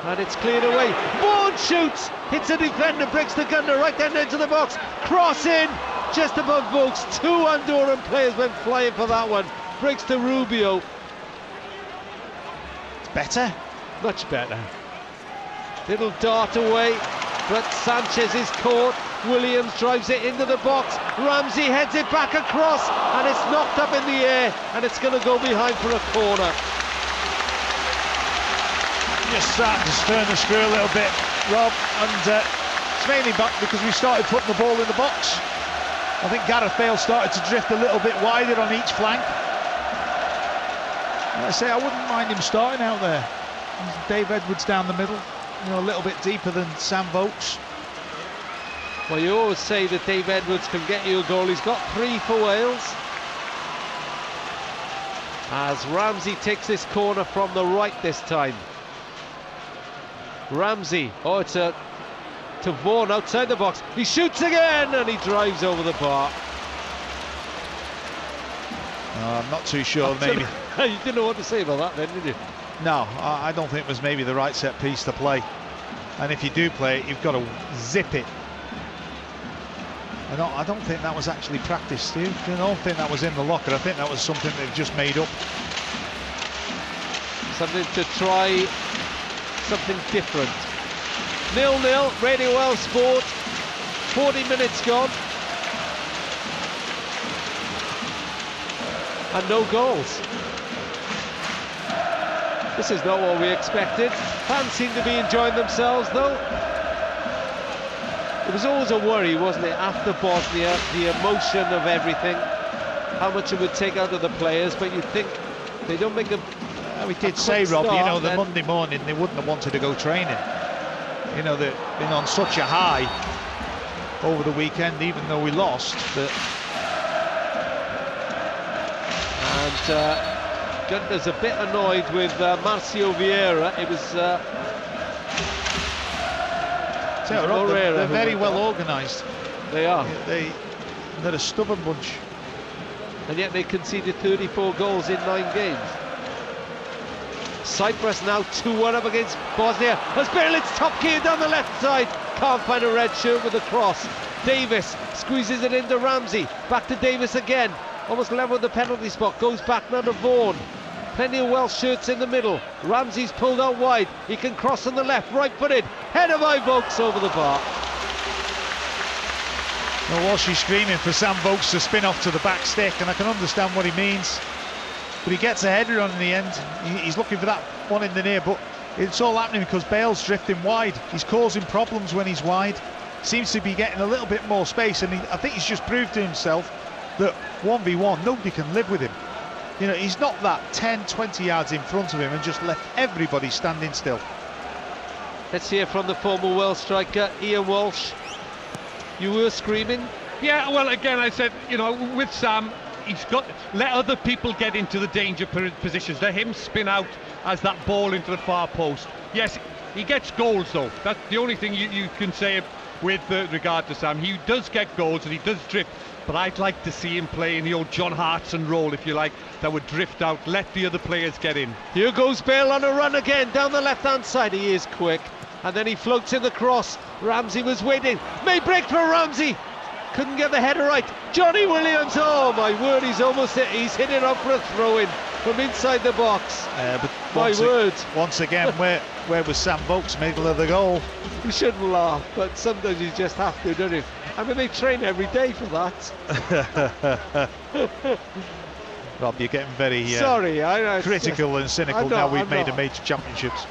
and it's cleared away. Vaughan shoots, hits a defender, breaks the gunner, right down into the box. Cross in, just above Vokes. Two Andorran players went flying for that one. Breaks to Rubio. It's better. Much better. Little dart away, but Sanchez is caught. Williams drives it into the box. Ramsey heads it back across, and it's knocked up in the air, and it's going to go behind for a corner. Just starting to turn the screw a little bit, Rob, and it's mainly back because we started putting the ball in the box. I think Gareth Bale started to drift a little bit wider on each flank. And I say I wouldn't mind him starting out there. Dave Edwards down the middle, you know, a little bit deeper than Sam Vokes. Well, you always say that Dave Edwards can get you a goal. He's got 3 for Wales. As Ramsey takes this corner from the right this time. Ramsey, oh, it's to Vaughan outside the box. He shoots again, and he drives over the bar. I'm not too sure, maybe. You didn't know what to say about that then, did you? No, I don't think it was maybe the right set piece to play. And if you do play it, you've got to zip it. I don't think that was actually practiced, Stu. I don't think that was in the locker. I think that was something they've just made up. Something to try, something different. 0-0, Radio Well Sport. 40 minutes gone. And no goals. This is not what we expected. Fans seem to be enjoying themselves, though. It was always a worry, wasn't it, after Bosnia, the emotion of everything, how much it would take out of the players, but you'd think they don't make them. We did say, Rob, you know, the Monday morning they wouldn't have wanted to go training. You know, they've been on such a high over the weekend, even though we lost. And Gunter's a bit annoyed with Marcio Vieira. It was. They're very well organised. They are. They're a stubborn bunch. And yet they conceded 34 goals in 9 games. Cyprus now 2-1 up against Bosnia. As Berlitz top gear down the left side. Can't find a red shirt with a cross. Davis squeezes it into Ramsey. Back to Davis again. Almost level with the penalty spot. Goes back now to Vaughan. Plenty of Welsh shirts in the middle. Ramsey's pulled out wide. He can cross on the left, right-footed. Header by Vokes over the bar. Well, Walshy screaming for Sam Vokes to spin off to the back stick, and I can understand what he means. But he gets a header on in the end. He's looking for that one in the near, but it's all happening because Bale's drifting wide. He's causing problems when he's wide. Seems to be getting a little bit more space, and I think he's just proved to himself that 1v1, nobody can live with him. You know, he's not that 10, 20 yards in front of him and just left everybody standing still. Let's hear from the former Welsh striker, Ian Walsh. You were screaming? Yeah, well, again, I said, you know, with Sam, he's got to let other people get into the danger positions. Let him spin out as that ball into the far post. Yes, he gets goals, though. That's the only thing you can say with regard to Sam. He does get goals and he does drift. but I'd like to see him play in the old John Hartson role, if you like, that would drift out, let the other players get in. Here goes Bale on a run again, down the left-hand side. He is quick, and then he floats in the cross. Ramsey was waiting, may break for Ramsey. Couldn't get the header right. Johnny Williams, oh my word, he's almost hit. He's hit it up for a throw-in from inside the box. But my word. Once again, where was Sam Vokes, middle of the goal? You shouldn't laugh, but sometimes you just have to, don't you? I mean, they train every day for that. Rob, you're getting very sorry, critical and cynical now we've made a major championships.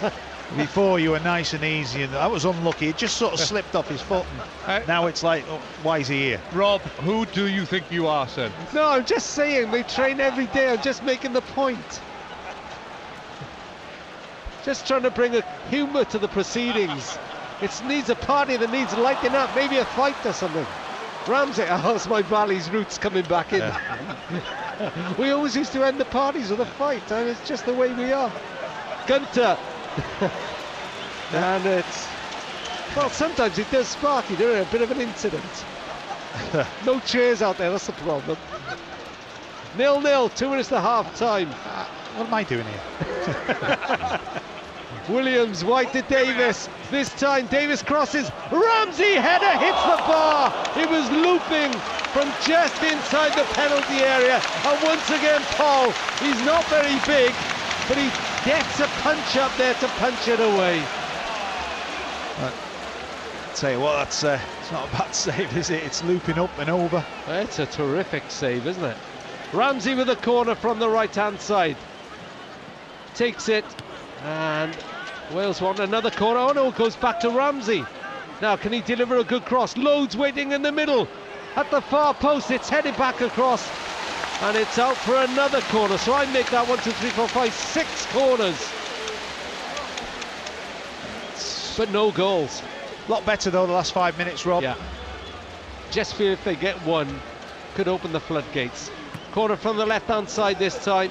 Before you were nice and easy, and that was unlucky. It just sort of slipped off his foot, and now it's like, oh, why is he here? Rob, who do you think you are, son? No, I'm just saying, they train every day. I'm just making the point. Just trying to bring a humour to the proceedings. It needs a party that needs lighting up, maybe a fight or something. Ramsey, oh, it's my Valley's roots coming back in. We always used to end the parties with a fight, and it's just the way we are. 𝗕𝗘𝗖𝗔𝗨𝗦𝗘. And it's, well, sometimes it does spark you, don't it? A bit of an incident. No chairs out there, that's the problem. 0-0, 2 minutes to half time. What am I doing here? Williams, wide to Davis. This time Davis crosses. Ramsey, header hits the bar. It was looping from just inside the penalty area. And once again, Paul, he's not very big, but he gets a punch up there to punch it away. Tell you what, it's not a bad save, is it? It's looping up and over. It's a terrific save, isn't it? Ramsey with a corner from the right-hand side. Takes it, and Wales want another corner. Oh no, it goes back to Ramsey. Now, can he deliver a good cross? Loads waiting in the middle. At the far post, it's headed back across. And it's out for another corner. So I make that 1, 2, 3, 4, 5, 6 corners. But no goals. A lot better though the last 5 minutes, Rob. Yeah. Just feel if they get one, could open the floodgates. Corner from the left-hand side this time.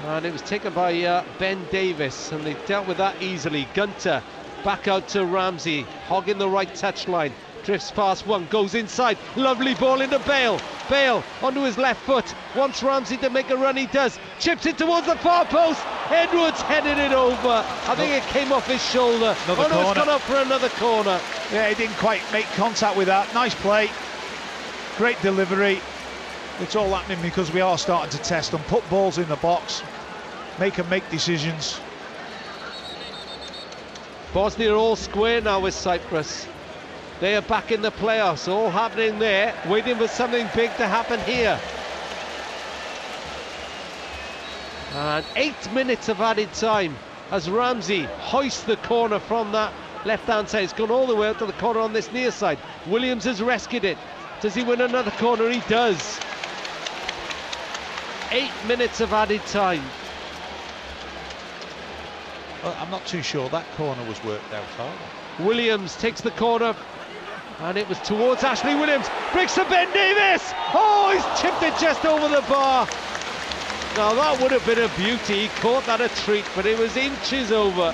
And it was taken by Ben Davis, and they dealt with that easily. 𝗕𝗘𝗖𝗔𝗨𝗦𝗘 back out to Ramsey, hogging the right touchline. Drifts past one, goes inside, lovely ball into Bale. Bale onto his left foot, wants Ramsey to make a run, he does. Chips it towards the far post, Edwards headed it over. I think it came off his shoulder. Another corner. It's gone up for another corner. Yeah, he didn't quite make contact with that. Nice play, great delivery. It's all happening because we are starting to test them, put balls in the box, make decisions. Bosnia are all square now with Cyprus. They are back in the playoffs, all happening there, waiting for something big to happen here. And 8 minutes of added time as Ramsey hoists the corner from that left-hand side. It's gone all the way up to the corner on this near side. Williams has rescued it. Does he win another corner? He does. 8 minutes of added time. Well, I'm not too sure that corner was worked out either. Williams takes the corner, and it was towards Ashley Williams. Bricks to Ben Davis. Oh, he's chipped it just over the bar. Now that would have been a beauty. He caught that a treat, but it was inches over.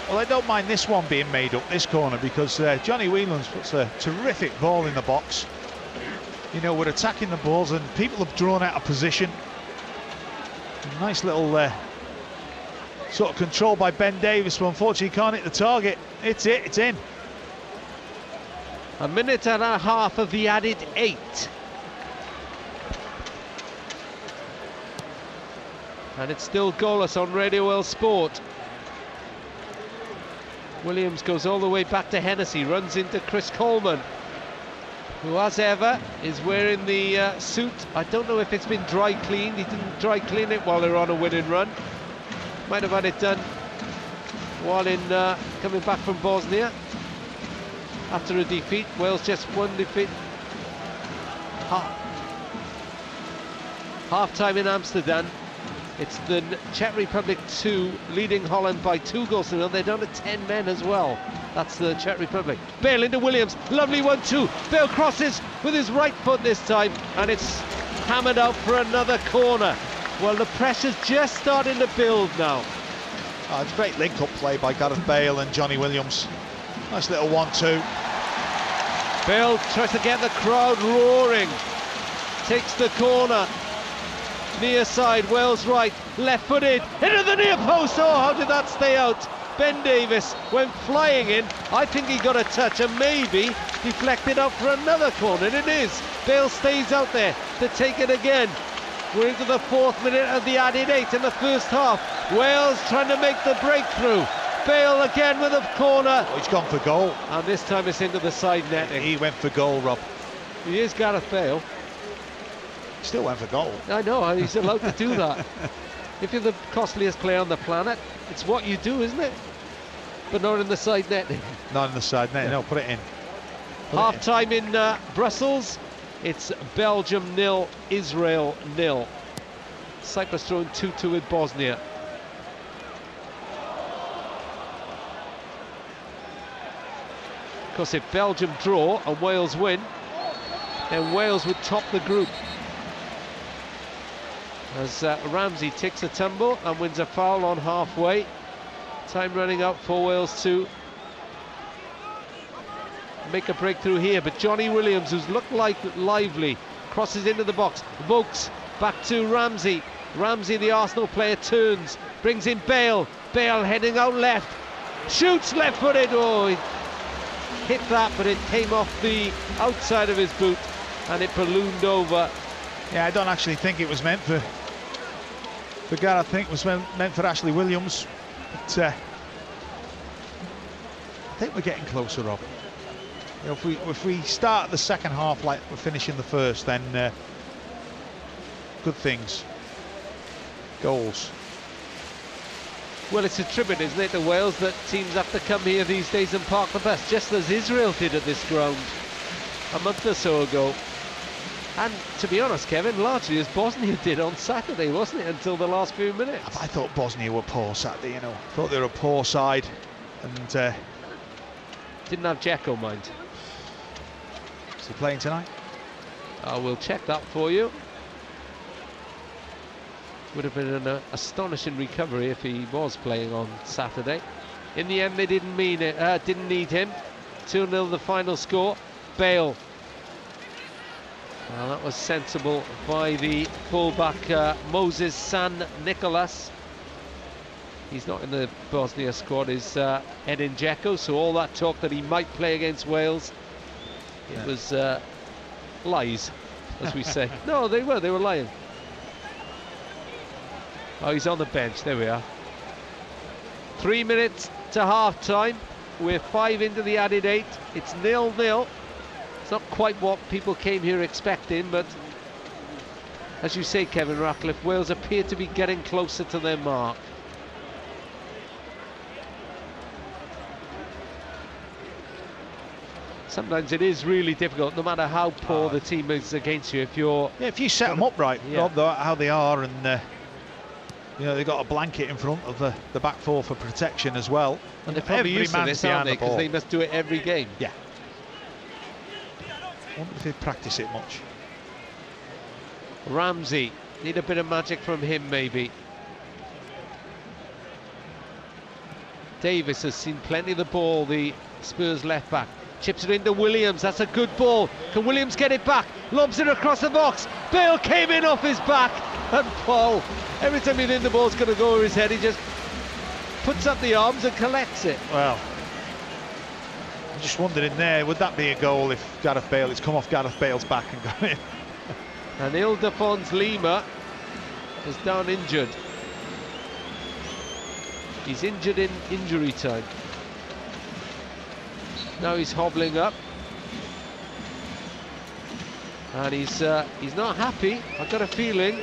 Well, I don't mind this one being made up, this corner, because Johnny Williams puts a terrific ball in the box. You know, we're attacking the balls and people have drawn out of position. A nice little sort of control by Ben Davis, but unfortunately can't hit the target. It's in. A minute and a half of the added 8. And it's still goalless on Radio World Sport. Williams goes all the way back to Hennessy, runs into Chris Coleman, who, as ever, is wearing the suit. I don't know if it's been dry cleaned. He didn't dry clean it while they were on a winning run. Might have had it done while in coming back from Bosnia after a defeat. Wales just one defeat. Half-time in Amsterdam. It's the Czech Republic 2 leading Holland by 2 goals to 0. They're down to 10 men as well. That's the Czech Republic. Bale into Williams, lovely 1-2. Bale crosses with his right foot this time, and it's hammered out for another corner. Well, the pressure's just starting to build now. Oh, it's great link-up play by Gareth Bale and Johnny Williams. Nice little 1-2. Bale tries to get the crowd roaring. Takes the corner. Near side, Wales right, left-footed, into the near post. Oh, how did that stay out? Ben Davies went flying in. I think he got a touch and maybe deflected out for another corner. And it is. Bale stays out there to take it again. We're into the 4th minute of the added 8 in the first half. Wales trying to make the breakthrough. Bale again with a corner. Oh, he's gone for goal. And this time it's into the side netting. He went for goal, Rob. He is Gareth Bale. Still went for goal. I know, he's allowed to do that. If you're the costliest player on the planet, it's what you do, isn't it? But not in the side netting. Not in the side netting, no, put it in. Half time in Brussels. It's Belgium 0, Israel 0. Cyprus throwing 2-2 with Bosnia. Of course, if Belgium draw and Wales win, then Wales would top the group. As Ramsey takes a tumble and wins a foul on halfway. Time running out for Wales to make a breakthrough here, but Johnny Williams, who's looked like lively, crosses into the box. Vokes back to Ramsey. Ramsey, the Arsenal player, turns, brings in Bale. Bale heading out left, shoots left-footed. Oh, he hit that, but it came off the outside of his boot and it ballooned over. Yeah, I don't actually think it was meant for Gareth. I think it was meant for Ashley Williams. But I think we're getting closer, Rob. You know, if we start the second half like we're finishing the first, then good things. Goals. Well, it's a tribute, isn't it, to Wales, that teams have to come here these days and park the bus, just as Israel did at this ground a month or so ago. And to be honest, Kevin, largely as Bosnia did on Saturday, wasn't it, until the last few minutes? I thought Bosnia were poor Saturday, you know. I thought they were a poor side, and didn't have Dzeko, mind. Is he playing tonight? We'll check that for you. Would have been an astonishing recovery if he was playing on Saturday. In the end, they didn't need him. 2-0 the final score. Bale. Well, that was sensible by the fullback Moses San Nicolas. He's not in the Bosnia squad, is Edin Dzeko, so all that talk that he might play against Wales, it was lies, as we say. No, they were lying. Oh, he's on the bench, there we are. 3 minutes to half-time. We're 5 into the added 8. It's 0-0. It's not quite what people came here expecting, but as you say, Kevin Ratcliffe, Wales appear to be getting closer to their mark. Sometimes it is really difficult, no matter how poor the team is against you. If you set them up right, Rob, how they are, and you know, they've got a blanket in front of the back four for protection as well. And they're probably used to this, aren't they? Because they must do it every game. Yeah. I wonder if they practice it much. Ramsey, need a bit of magic from him, maybe. Davis has seen plenty of the ball, the Spurs left back. Chips it into Williams, that's a good ball. Can Williams get it back? Lobs it across the box. Bale came in off his back. And Paul, every time he thinks the ball's going to go over his head, he just puts up the arms and collects it. Well, I'm just wondering there, would that be a goal if Gareth Bale, it's come off Gareth Bale's back and gone in? And Ildefons Lima is down injured. He's injured in injury time. Now he's hobbling up. And he's not happy. I've got a feeling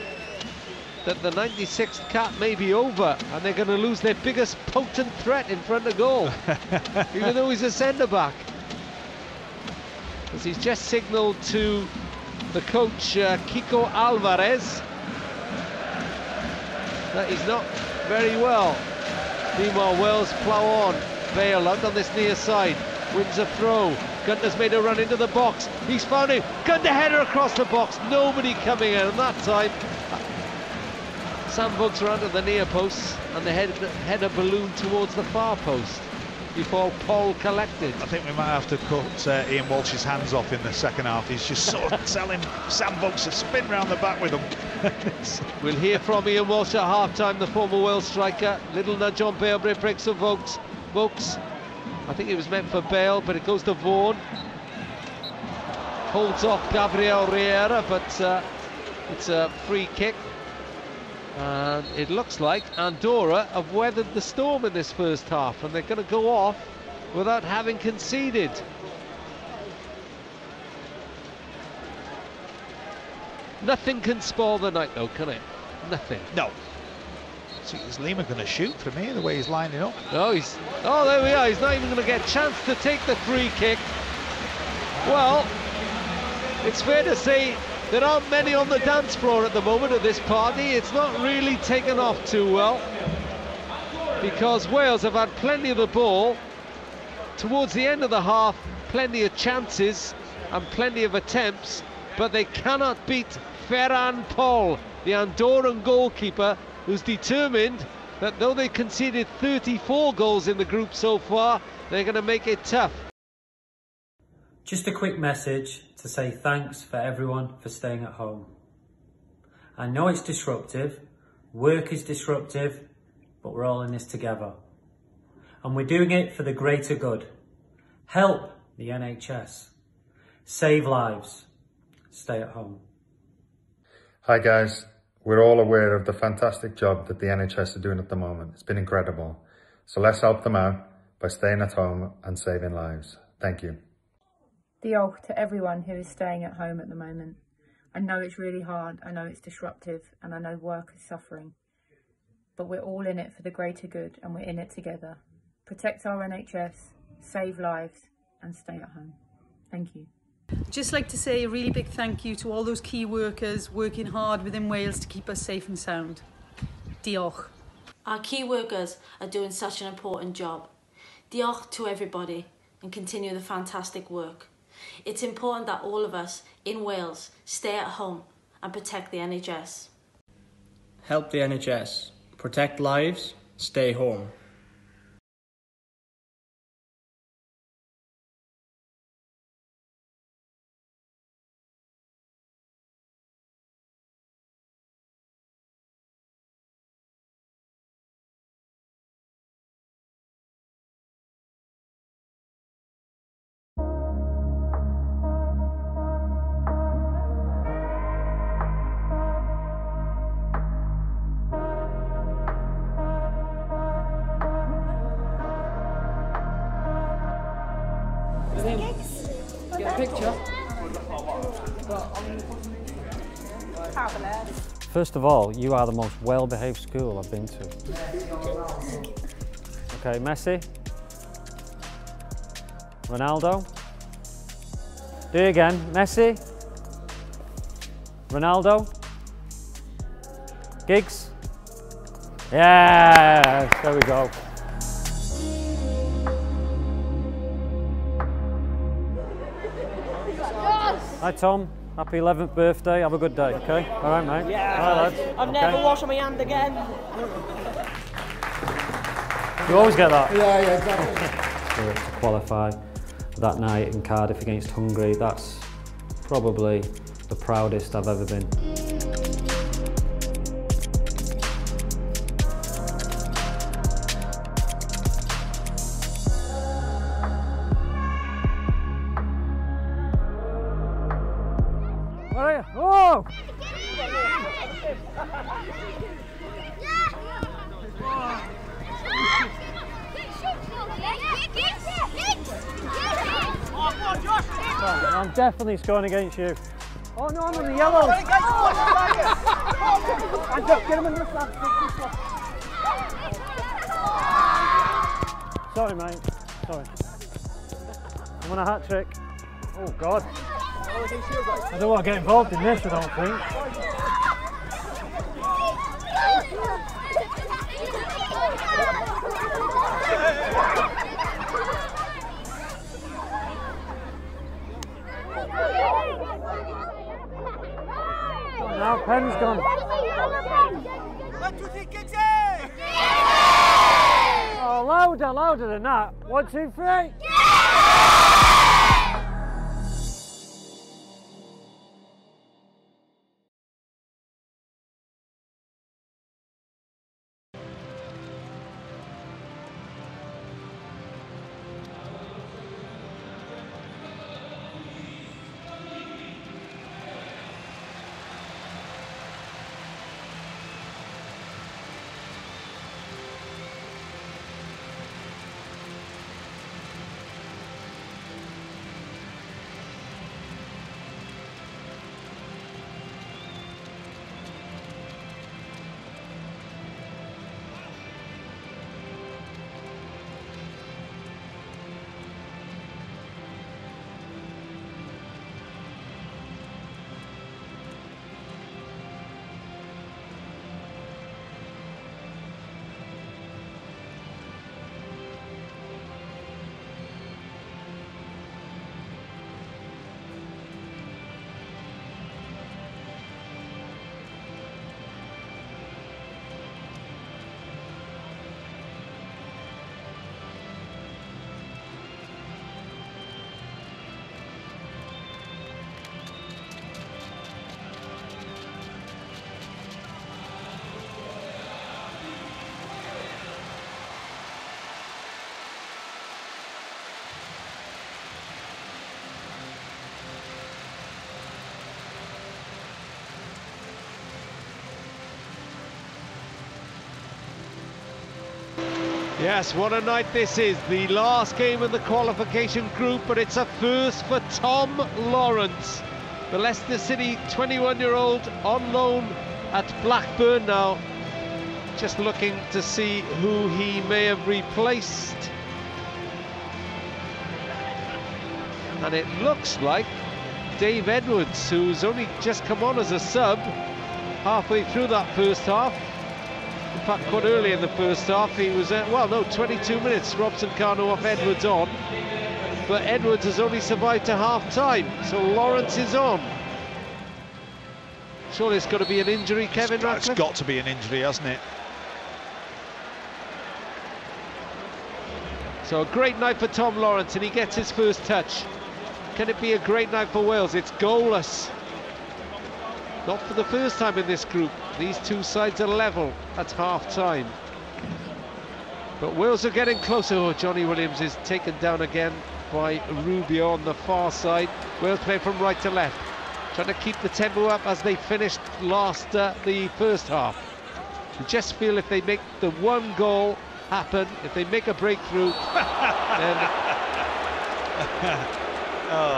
that the 96th cap may be over and they're going to lose their biggest potent threat in front of goal, even though he's a centre-back. Because he's just signalled to the coach, Kiko Alvarez, that he's not very well. Meanwhile, Wales plough on. Bale out on this near side, wins a throw. Gunter's made a run into the box. He's found him. Gunter header across the box. Nobody coming in. And that time, Sam Vokes around to the near post, and the header ballooned towards the far post. before Paul collected. I think we might have to cut Ian Walsh's hands off in the second half. He's just sort of telling Sam Vokes to spin round the back with him. We'll hear from Ian Walsh at half-time, the former Wales striker. Little nudge on Bale, but it breaks to Vokes. Vokes, I think it was meant for Bale, but it goes to Vaughan. Holds off Gabriel Riera, but it's a free kick. And it looks like Andorra have weathered the storm in this first half, and they're going to go off without having conceded. Nothing can spoil the night, though, can it? Nothing. No. See, is Lima going to shoot from here, the way he's lining up? No, oh, there we are. He's not even going to get a chance to take the free kick. Well, it's fair to say there aren't many on the dance floor at the moment at this party. It's not really taken off too well, because Wales have had plenty of the ball. Towards the end of the half, plenty of chances and plenty of attempts, but they cannot beat Ferran Pol, the Andorran goalkeeper, who's determined that though they conceded 34 goals in the group so far, they're going to make it tough. Just a quick message to say thanks for everyone for staying at home. I know it's disruptive, work is disruptive, but we're all in this together. And we're doing it for the greater good. Help the NHS. Save lives. Stay at home. Hi guys, we're all aware of the fantastic job that the NHS are doing at the moment. It's been incredible. So let's help them out by staying at home and saving lives. Thank you. Diolch to everyone who is staying at home at the moment. I know it's really hard, I know it's disruptive, and I know work is suffering. But we're all in it for the greater good, and we're in it together. Protect our NHS, save lives, and stay at home. Thank you. Just like to say a really big thank you to all those key workers working hard within Wales to keep us safe and sound. Diolch. Our key workers are doing such an important job. Diolch to everybody, and continue the fantastic work. It's important that all of us in Wales stay at home and protect the NHS. Help the NHS. Protect lives. Stay home. Get a picture. First of all, you are the most well-behaved school I've been to. Okay, Messi. Ronaldo. Do it again. Messi. Ronaldo. Giggs. Yes, there we go. Hi Tom, happy 11th birthday, have a good day, okay? All right mate? Yeah, all right, lads. I'm never washing my hand again. You always get that? Yeah, exactly. To qualify that night in Cardiff against Hungary, that's probably the proudest I've ever been. Where are you? Oh! I'm definitely scoring against you. Oh no, I'm in the yellow. Get him in this one. Sorry, mate. Sorry. I'm on a hat trick. Oh God. I don't want to get involved in this, I don't think. Now pen's gone. 1, 2, 3, kick it! Oh, louder than that. 1, 2, 3. Yes, what a night this is. The last game of the qualification group, but it's a first for Tom Lawrence. The Leicester City 21-year-old on loan at Blackburn now. Just looking to see who he may have replaced. And it looks like Dave Edwards, who's only just come on as a sub halfway through that first half. In fact, quite early in the first half, he was at, well, no, 22 minutes, Robson Kanu off, Edwards on. But Edwards has only survived to half-time, so Lawrence is on. Surely it's got to be an injury, Kevin Ratcliffe? It's got to be an injury, hasn't it? So a great night for Tom Lawrence, and he gets his first touch. Can it be a great night for Wales? It's goalless. Not for the first time in this group. These two sides are level at half-time. But Wales are getting closer. Oh, Johnny Williams is taken down again by Rubio on the far side. Wales play from right to left, trying to keep the tempo up as they finished the first half. You just feel if they make the one goal happen, if they make a breakthrough, then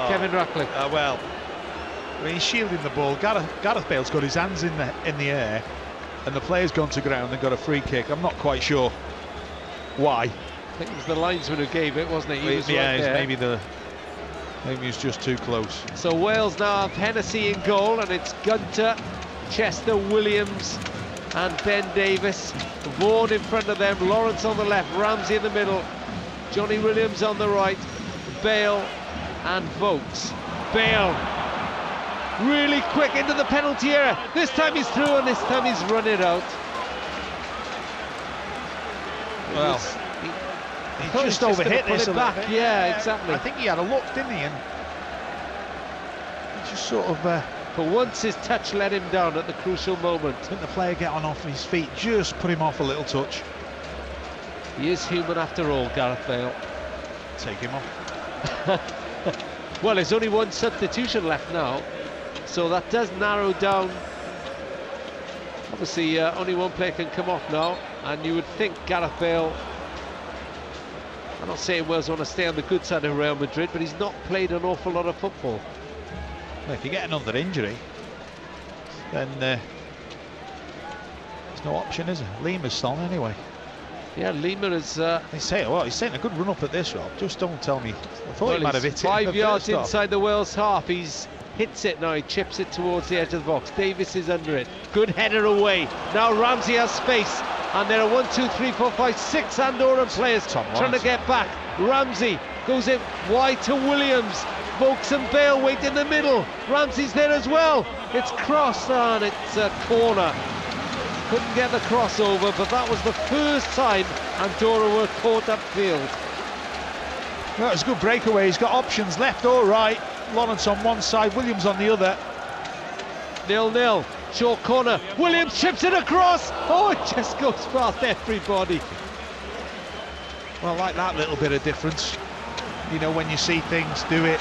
Kevin Ratcliffe. Well, I mean, he's shielding the ball. Gareth Bale's got his hands in the air, and the player's gone to ground and got a free kick. I'm not quite sure why. I think it was the linesman who gave it, wasn't it? He was yeah, right there. maybe he's just too close. So Wales now have Hennessy in goal, and it's Gunter, Chester, Williams and Ben Davis. Vaughan in front of them, Lawrence on the left, Ramsey in the middle, Johnny Williams on the right, Bale and Vokes. Bale really quick into the penalty area. This time he's through, and this time he's run it out. Well, he just overhit this a little bit. Yeah, exactly. I think he had a look, didn't he? And he just sort of... but once his touch let him down at the crucial moment. Didn't the player get on off his feet, just put him off a little touch. He is human after all, Gareth Bale. Take him off. Well, there's only one substitution left now, so that does narrow down. Obviously, only one player can come off now, and you would think Gareth Bale... I'm not saying Wales want to stay on the good side of Real Madrid, but he's not played an awful lot of football. Well, if you get another injury, then there's no option, is there? Lima's still anyway. Yeah, Lima is... They say, well, he's taking a good run up at this, Rob. Just don't tell me. I thought he might have hit it. 5 yards inside the Wales half. He's hits it now. He chips it towards the edge of the box. Davis is under it. Good header away. Now Ramsey has space. And there are 1, 2, 3, 4, 5, 6 Andorran players trying to get back. Ramsey goes in wide to Williams. Vokes and Bale wait in the middle. Ramsey's there as well. It's crossed and it's a corner. Couldn't get the crossover, but that was the first time Andorra were caught upfield. Well, it was a good breakaway. He's got options left or right. Lawrence on one side, Williams on the other. 0-0. Short corner. Williams chips it across. Oh, it just goes past everybody. Well, like that little bit of difference. You know, when you see things, do it.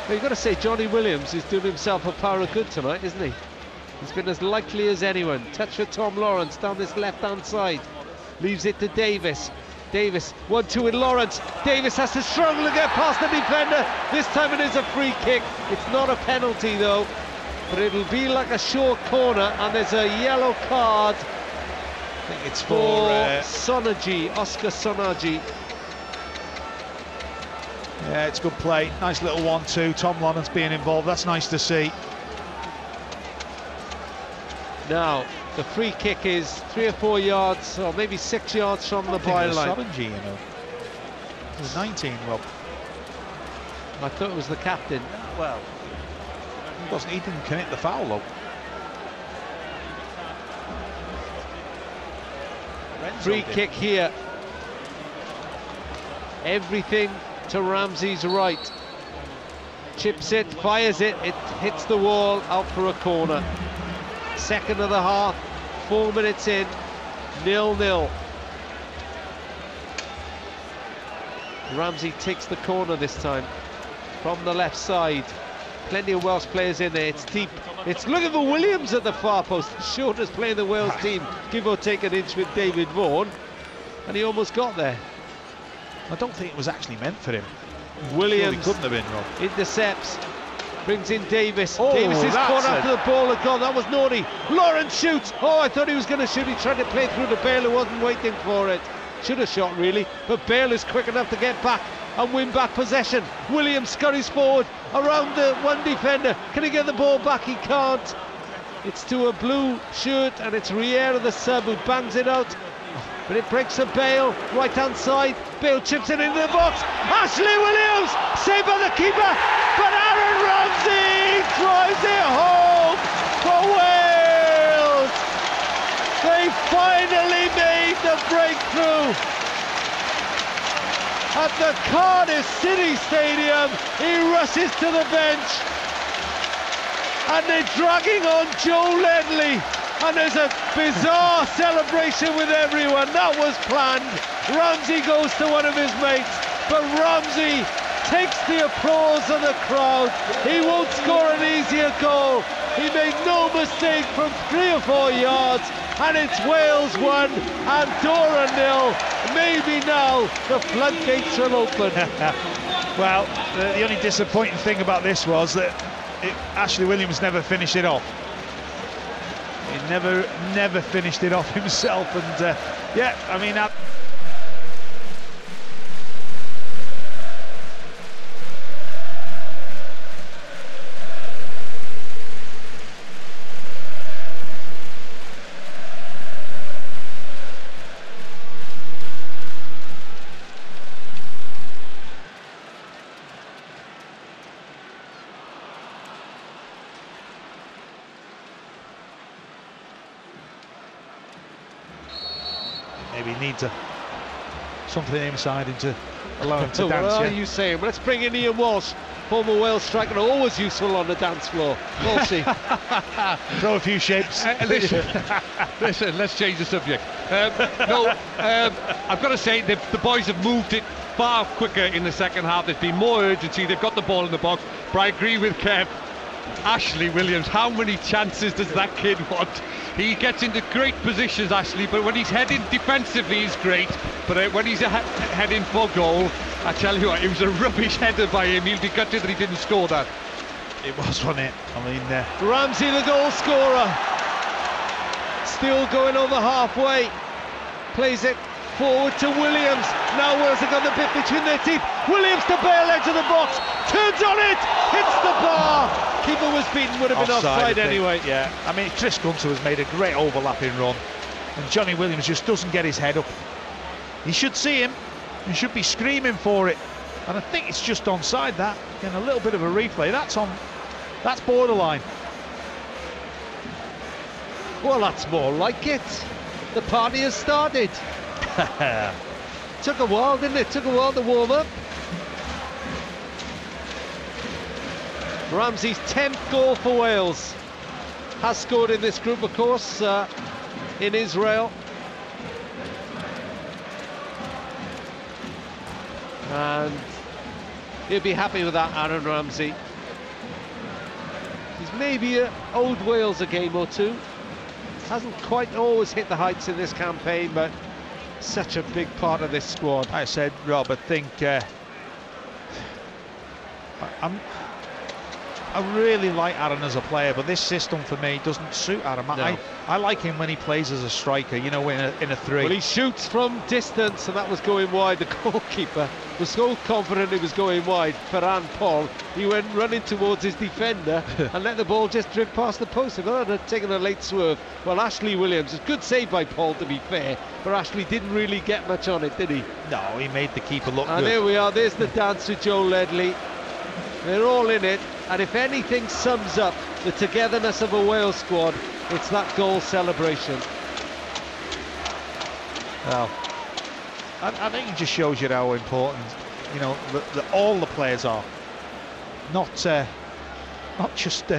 Well, you've got to say, Johnny Williams is doing himself a power of good tonight, isn't he? He's been as likely as anyone. Touch for Tom Lawrence down this left-hand side. Leaves it to Davis. Davis, 1-2 with Lawrence. Davis has to struggle to get past the defender. This time it is a free kick. It's not a penalty though, but it'll be like a short corner, and there's a yellow card. I think it's for Sonaji, Oscar Sonaji. Yeah, it's good play. Nice little 1-2. Tom Lawrence being involved. That's nice to see. Now, the free kick is 3 or 4 yards, or maybe 6 yards from the byline. Sonaji, you know. It was 19, Rob. I thought it was the captain. Well, he didn't commit the foul, though. Free kick here. Everything to Ramsey's right. Chips it, fires it, it hits the wall, out for a corner. Second of the half, 4 minutes in, 0-0. Ramsey takes the corner this time from the left side. Plenty of Welsh players in there. It's deep. It's looking for Williams at the far post. Shortest player in the Wales team, give or take an inch with David Vaughan, and he almost got there. I don't think it was actually meant for him. Williams couldn't have been, Rob. Intercepts. Brings in Davis. Oh, Davis is caught after the ball had gone. That was naughty. Lawrence shoots. Oh, I thought he was going to shoot. He tried to play through to Bale, who wasn't waiting for it. Should have shot, really. But Bale is quick enough to get back and win back possession. Williams scurries forward around the one defender. Can he get the ball back? He can't. It's to a blue shirt, and it's Riera, the sub, who bangs it out. But it breaks to Bale, right-hand side. Bale chips it into the box. Ashley Williams, saved by the keeper, but Aaron Ramsey drives it home for Wales. They finally made the breakthrough. At the Cardiff City Stadium, he rushes to the bench, and they're dragging on Joe Ledley. And there's a bizarre celebration with everyone. That was planned. Ramsey goes to one of his mates, but Ramsey takes the applause of the crowd. He won't score an easier goal. He made no mistake from 3 or 4 yards, and it's Wales 1, Andorra 0. Maybe now the floodgates will open. Well, the only disappointing thing about this was that Ashley Williams never finished it off. He never finished it off himself, and yeah, I mean. Maybe need to something inside him to allow him to dance. What are you saying? Well, let's bring in Ian Walsh, former Wales striker, always useful on the dance floor. We'll see. Throw a few shapes. Listen, let's change the subject. I've got to say the boys have moved it far quicker in the second half. There's been more urgency. They've got the ball in the box. But I agree with Kev. Ashley Williams, how many chances does that kid want? He gets into great positions, Ashley, but when he's heading defensively, he's great. But when he's heading for goal, I tell you what, it was a rubbish header by him. He'll be gutted that he didn't score that. It was, wasn't it? I mean, Ramsey, the goal scorer, still going over halfway. Plays it forward to Williams. Now Wales have got the bit between their teeth. Williams to Bale, edge of the box, turns on it, hits the bar. Keeper was beaten, would have been offside anyway. Yeah, I mean, Chris Gunter has made a great overlapping run, and Johnny Williams just doesn't get his head up. He should see him, he should be screaming for it, and I think it's just onside that. Again, a little bit of a replay, that's borderline. Well, that's more like it. The party has started. Took a while, didn't it? Took a while to warm up. Ramsey's 10th goal for Wales. Has scored in this group, of course, in Israel. And he'll be happy with that, Aaron Ramsey. He's maybe owed Wales a game or two. Hasn't quite always hit the heights in this campaign, but such a big part of this squad. I said, Rob, I think I really like Aaron as a player, but this system for me doesn't suit Aaron. No. I like him when he plays as a striker, you know, in a three. Well, he shoots from distance, and that was going wide. The goalkeeper was so confident it was going wide. Ferran Paul, he went running towards his defender and let the ball just drift past the post. If that had taken a late swerve, well, Ashley Williams, it's a good save by Paul, to be fair, but Ashley didn't really get much on it, did he? No, he made the keeper look good. And there we are, there's the dance with Joe Ledley. They're all in it, and if anything sums up the togetherness of a Wales squad, it's that goal celebration. Well, I think it just shows you how important, you know, that all the players are. Not just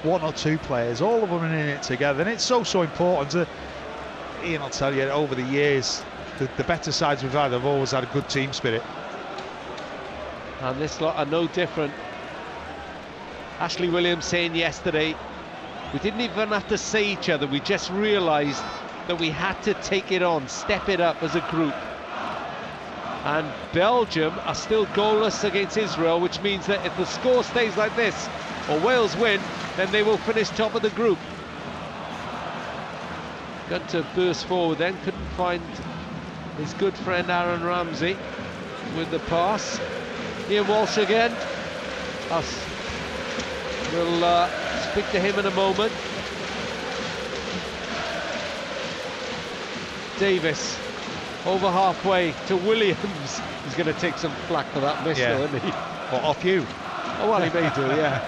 one or two players, all of them are in it together, and it's so important. Ian will tell you, over the years, the better sides we've had have always had a good team spirit. And this lot are no different. Ashley Williams saying yesterday, we didn't even have to say each other, we just realised that we had to take it on, step it up as a group. And Belgium are still goalless against Israel, which means that if the score stays like this, or Wales win, then they will finish top of the group. Gunter burst forward then, couldn't find his good friend Aaron Ramsey with the pass. Ian Walsh again. We'll speak to him in a moment. Davis over halfway to Williams. He's going to take some flack for that miss, though, isn't he? Or off you. Oh, well, he may do, yeah.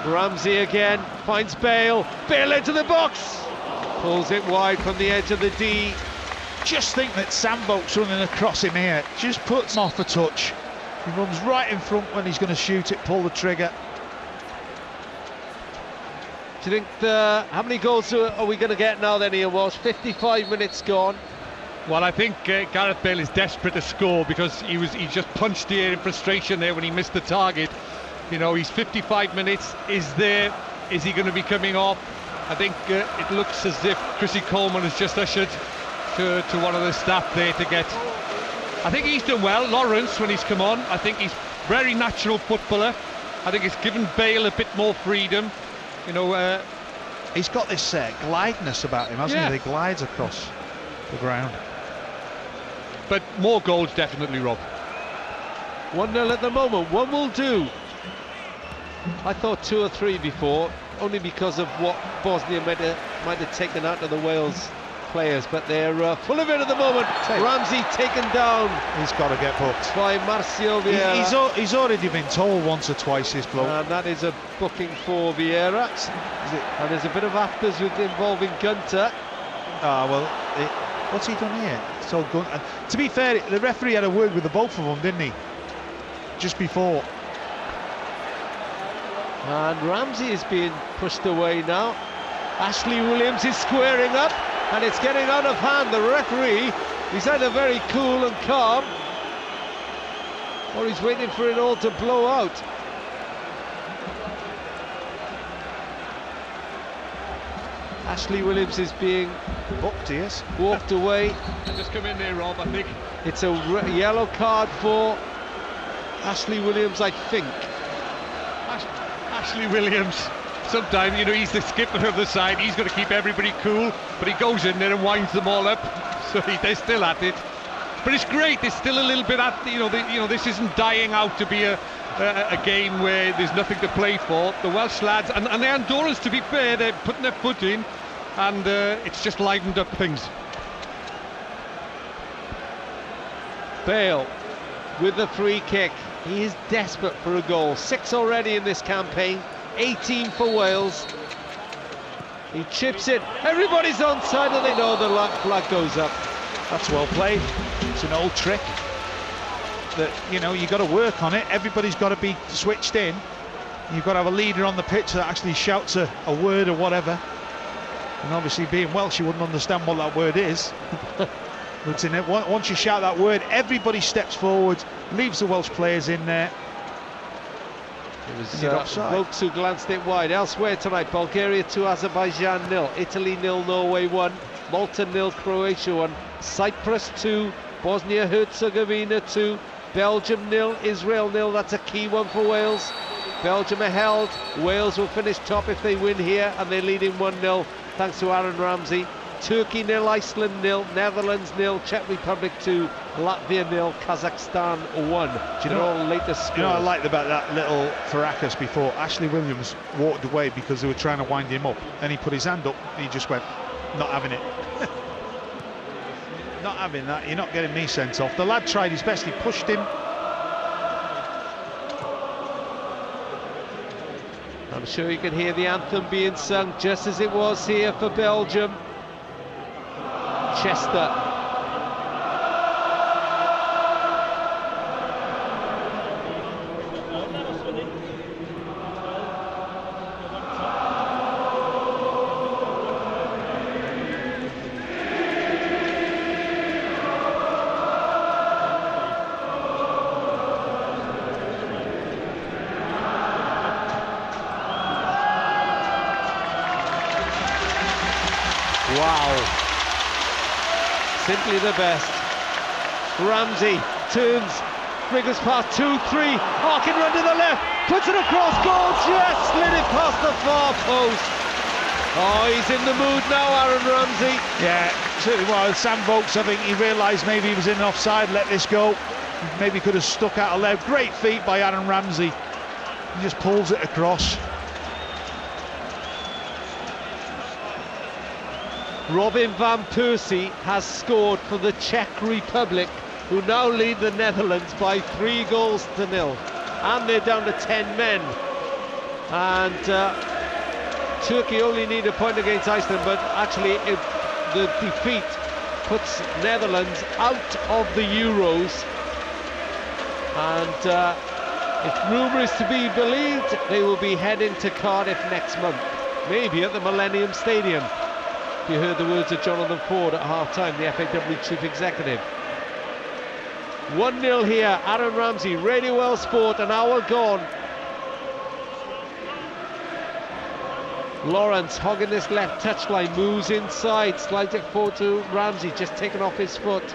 Ramsey again, finds Bale. Bale into the box. Pulls it wide from the edge of the D. Just think that Sandboak's running across him here. Just puts him off a touch. He runs right in front when he's going to shoot it, pull the trigger. Do you think how many goals are we going to get now then, Ian Walsh? 55 minutes gone. Well, I think Gareth Bale is desperate to score because he just punched the air in frustration there when he missed the target. You know, he's 55 minutes. Is he going to be coming off? I think it looks as if Chrissy Coleman has just ushered to one of the staff there to get. I think he's done well, Lawrence, when he's come on. I think he's very natural footballer. I think it's given Bale a bit more freedom. You know, he's got this glideness about him, hasn't he? He glides across the ground. But more goals, definitely, Rob. 1-0 at the moment. One will do. I thought 2 or 3 before, only because of what Bosnia might have taken out of the Wales players, but they're full of it at the moment. Ramsey taken down. He's got to get booked by Marcio Vieira. He's already been told once or twice, this bloke. And that is a booking for Vieira. And there's a bit of afters with involving Gunter. Well, what's he done here? So Gunter. To be fair, the referee had a word with the both of them, didn't he? Just before. And Ramsey is being pushed away now. Ashley Williams is squaring up, and it's getting out of hand. The referee, he's either very cool and calm, or he's waiting for it all to blow out. Ashley Williams is being booked, yes. Walked away. Just come in there, Rob, I think. It's a yellow card for Ashley Williams, I think. Ashley Williams, sometimes, you know, he's the skipper of the side, he's got to keep everybody cool, but he goes in there and winds them all up, so they're still at it. But it's great, there's still a little bit at, this isn't dying out to be a game where there's nothing to play for. The Welsh lads, and the Andorrans, to be fair, they're putting their foot in, and it's just livened up things. Bale with the free kick. He is desperate for a goal. 6 already in this campaign, 18 for Wales. He chips it, everybody's onside and they know the flag goes up. That's well played. It's an old trick that, you know, you've got to work on it. Everybody's got to be switched in. You've got to have a leader on the pitch that actually shouts a word or whatever. And obviously, being Welsh, you wouldn't understand what that word is. But in it, once you shout that word, everybody steps forward, leaves the Welsh players in there. It was Vokes who glanced it wide. Elsewhere tonight, Bulgaria 2, Azerbaijan 0, Italy 0, Norway 1, Malta 0, Croatia 1, Cyprus 2, Bosnia-Herzegovina 2, Belgium 0, Israel 0. That's a key one for Wales. Belgium are held. Wales will finish top if they win here, and they're leading 1-0 thanks to Aaron Ramsey. Turkey 0, Iceland 0, Netherlands 0, Czech Republic 2, Latvia 0, Kazakhstan 1. Do you know all latest scores? You know what I liked about that little fracas before? Ashley Williams walked away because they were trying to wind him up, and he put his hand up and he just went, not having it. Not having that, you're not getting me sent off. The lad tried his best, he pushed him. I'm sure you can hear the anthem being sung just as it was here for Belgium. Chester. Wow. Simply the best. Ramsey turns, wriggles past 2-3. Harkin run to the left, puts it across goal, just slid it past the far post. Oh, he's in the mood now, Aaron Ramsey. Yeah, certainly was. Sam Vokes, I think he realised maybe he was in an offside, let this go. Maybe could have stuck out a leg. Great feat by Aaron Ramsey. He just pulls it across. Robin van Persie has scored for the Czech Republic, who now lead the Netherlands by 3-0. And they're down to 10 men. And Turkey only need a point against Iceland, but actually the defeat puts Netherlands out of the Euros. And if rumour is to be believed, they will be heading to Cardiff next month, maybe at the Millennium Stadium. You heard the words of Jonathan Ford at half-time, the FAW Chief Executive. 1-0 here, Aaron Ramsey, Radio Well Sport, an hour gone. Lawrence hogging this left touchline, moves inside, slides it forward to Ramsey, just taken off his foot.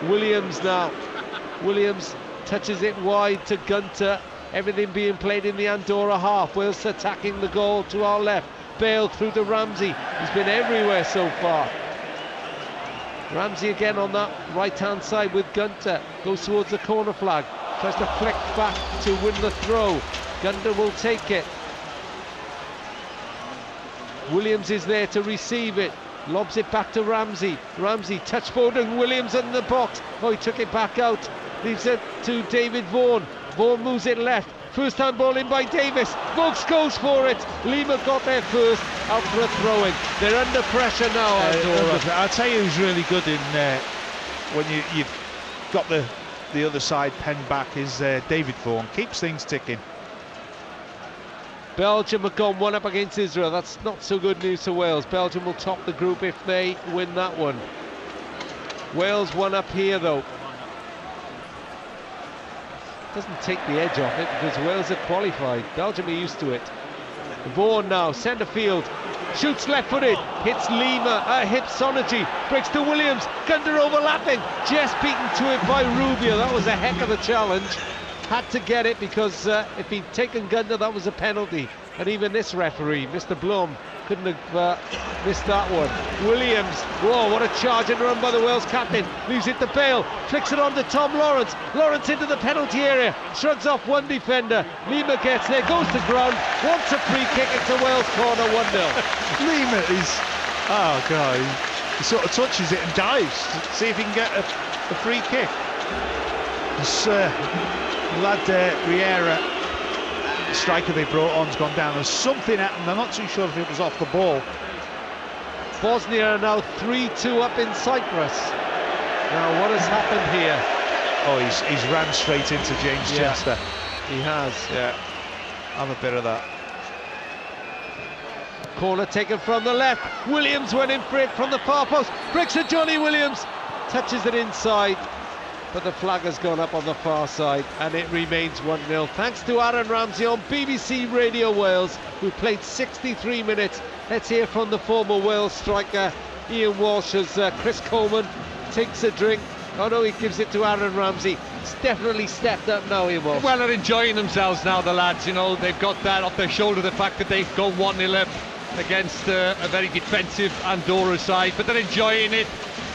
Williams now. Williams touches it wide to Gunter. Everything being played in the Andorra half. Wales attacking the goal to our left. Bale through to Ramsey. He's been everywhere so far. Ramsey again on that right-hand side with Gunter. Goes towards the corner flag. Tries to flick back to win the throw. Gunter will take it. Williams is there to receive it. Lobs it back to Ramsey. Ramsey touch forward and Williams in the box. Oh, he took it back out. Leaves it to David Vaughan. Vaughan moves it left. First time ball in by Davis. Vokes goes for it. Lima got there first. Out for a throw-in. They're under pressure now, Andorra. I'll tell you who's really good in when you've got the other side penned back is David Vaughan. Keeps things ticking. Belgium have gone 1 up against Israel. That's not so good news to Wales. Belgium will top the group if they win that one. Wales 1 up here though. Doesn't take the edge off it because Wales are qualified. Belgium are used to it. Vaughan now, centre field, shoots left-footed, hits Lima, hits Sonergy, breaks to Williams, Gunter overlapping, just beaten to it by Rubio. That was a heck of a challenge. Had to get it because if he'd taken Gunter, that was a penalty. And even this referee, Mr. Blum, couldn't have missed that one. Williams, whoa, what a charge and run by the Wales captain. Leaves it to Bale, flicks it on to Tom Lawrence. Lawrence into the penalty area, shrugs off one defender. Lima gets there, goes to ground, wants a free kick. It's a Wales corner, 1-0. Lima is, oh God, he sort of touches it and dives. See if he can get a free kick. It's The lad 𝗕𝗘𝗓, the striker they brought on's gone down. There's something happened. I'm not too sure if it was off the ball. Bosnia are now 3-2 up in Cyprus. Now, what has happened here? Oh, he's ran straight into James Chester. He has. Yeah, have a bit of that. Corner taken from the left. Williams went in for it from the far post. Breaks to Johnny Williams. Touches it inside. But the flag has gone up on the far side and it remains 1-0. Thanks to Aaron Ramsey on BBC Radio Wales, who played 63 minutes. Let's hear from the former Wales striker, Ian Walsh, as Chris Coleman takes a drink. Oh no, he gives it to Aaron Ramsey. It's definitely stepped up now, Ian Walsh. Well, they're enjoying themselves now, the lads. You know, they've got that off their shoulder, the fact that they've gone 1-0 up against a very defensive Andorra side, but they're enjoying it.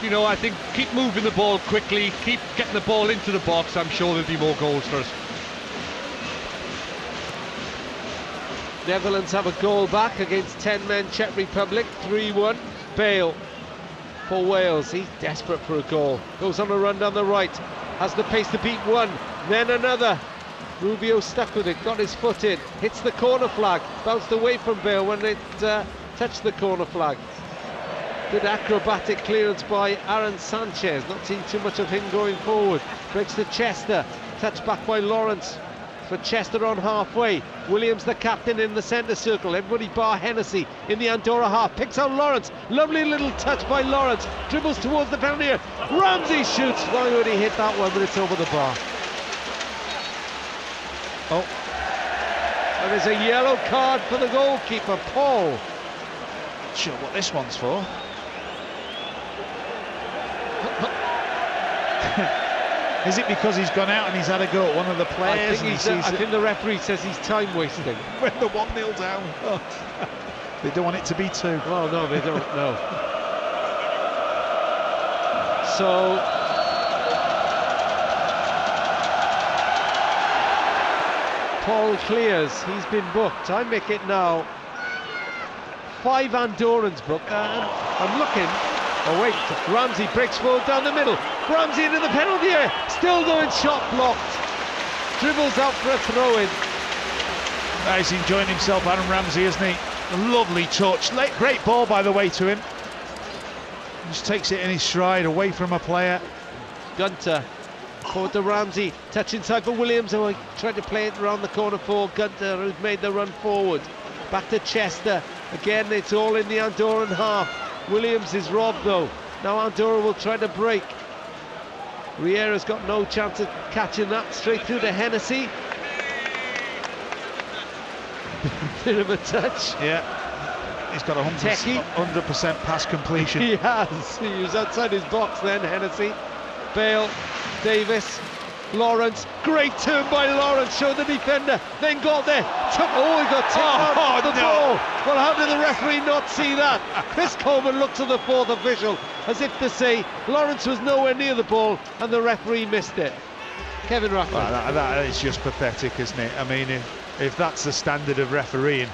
You know, I think keep moving the ball quickly, keep getting the ball into the box. I'm sure there'll be more goals for us. Netherlands have a goal back against 10-men Czech Republic, 3-1. Bale for Wales, he's desperate for a goal. Goes on a run down the right, has the pace to beat one, then another. Rubio stuck with it, got his foot in, hits the corner flag, bounced away from Bale when it touched the corner flag. Good acrobatic clearance by Aaron Sanchez, not seeing too much of him going forward. Breaks to Chester, touched back by Lawrence. For Chester on halfway, Williams the captain in the centre circle, everybody bar Hennessy in the Andorra half, picks out Lawrence, lovely little touch by Lawrence, dribbles towards the penalty area, Ramsey shoots, why would he hit that one, but it's over the bar. Oh, and there's a yellow card for the goalkeeper, Paul. Not sure what this one's for. Is it because he's gone out and he's had a go at one of the players? I think the referee says he's time wasting. When they're 1-0 down. Oh. They don't want it to be 2. Oh no, they don't, no. So Paul clears, he's been booked. I make it now 5 Andorrans booked, and I'm looking. Oh wait, Ramsey breaks forward down the middle. Ramsey into the penalty area, still going, shot blocked. Dribbles out for a throw-in. He's enjoying himself, Aaron Ramsey, isn't he? A lovely touch. Great ball, by the way, to him. Just takes it in his stride, away from a player. Gunter forward to Ramsey, touch inside for Williams, who tried to play it around the corner for Gunter, who's made the run forward. Back to Chester. Again, it's all in the Andorran half. Williams is robbed though. Now Andorra will try to break. 𝗕𝗘𝗓's got no chance of catching that. Straight through to Hennessy. Bit of a touch. Yeah. He's got 100% pass completion. He has. He was outside his box then, Hennessy. Bale, Davis, Lawrence. Great turn by Lawrence. Showed the defender. Then got there. He got taken out of the ball. Well, how did the referee not see that? Chris Coleman looks at the 4th official as if to say Lawrence was nowhere near the ball and the referee missed it. Kevin Ruffin. Well, that is just pathetic, isn't it? I mean, if that's the standard of refereeing.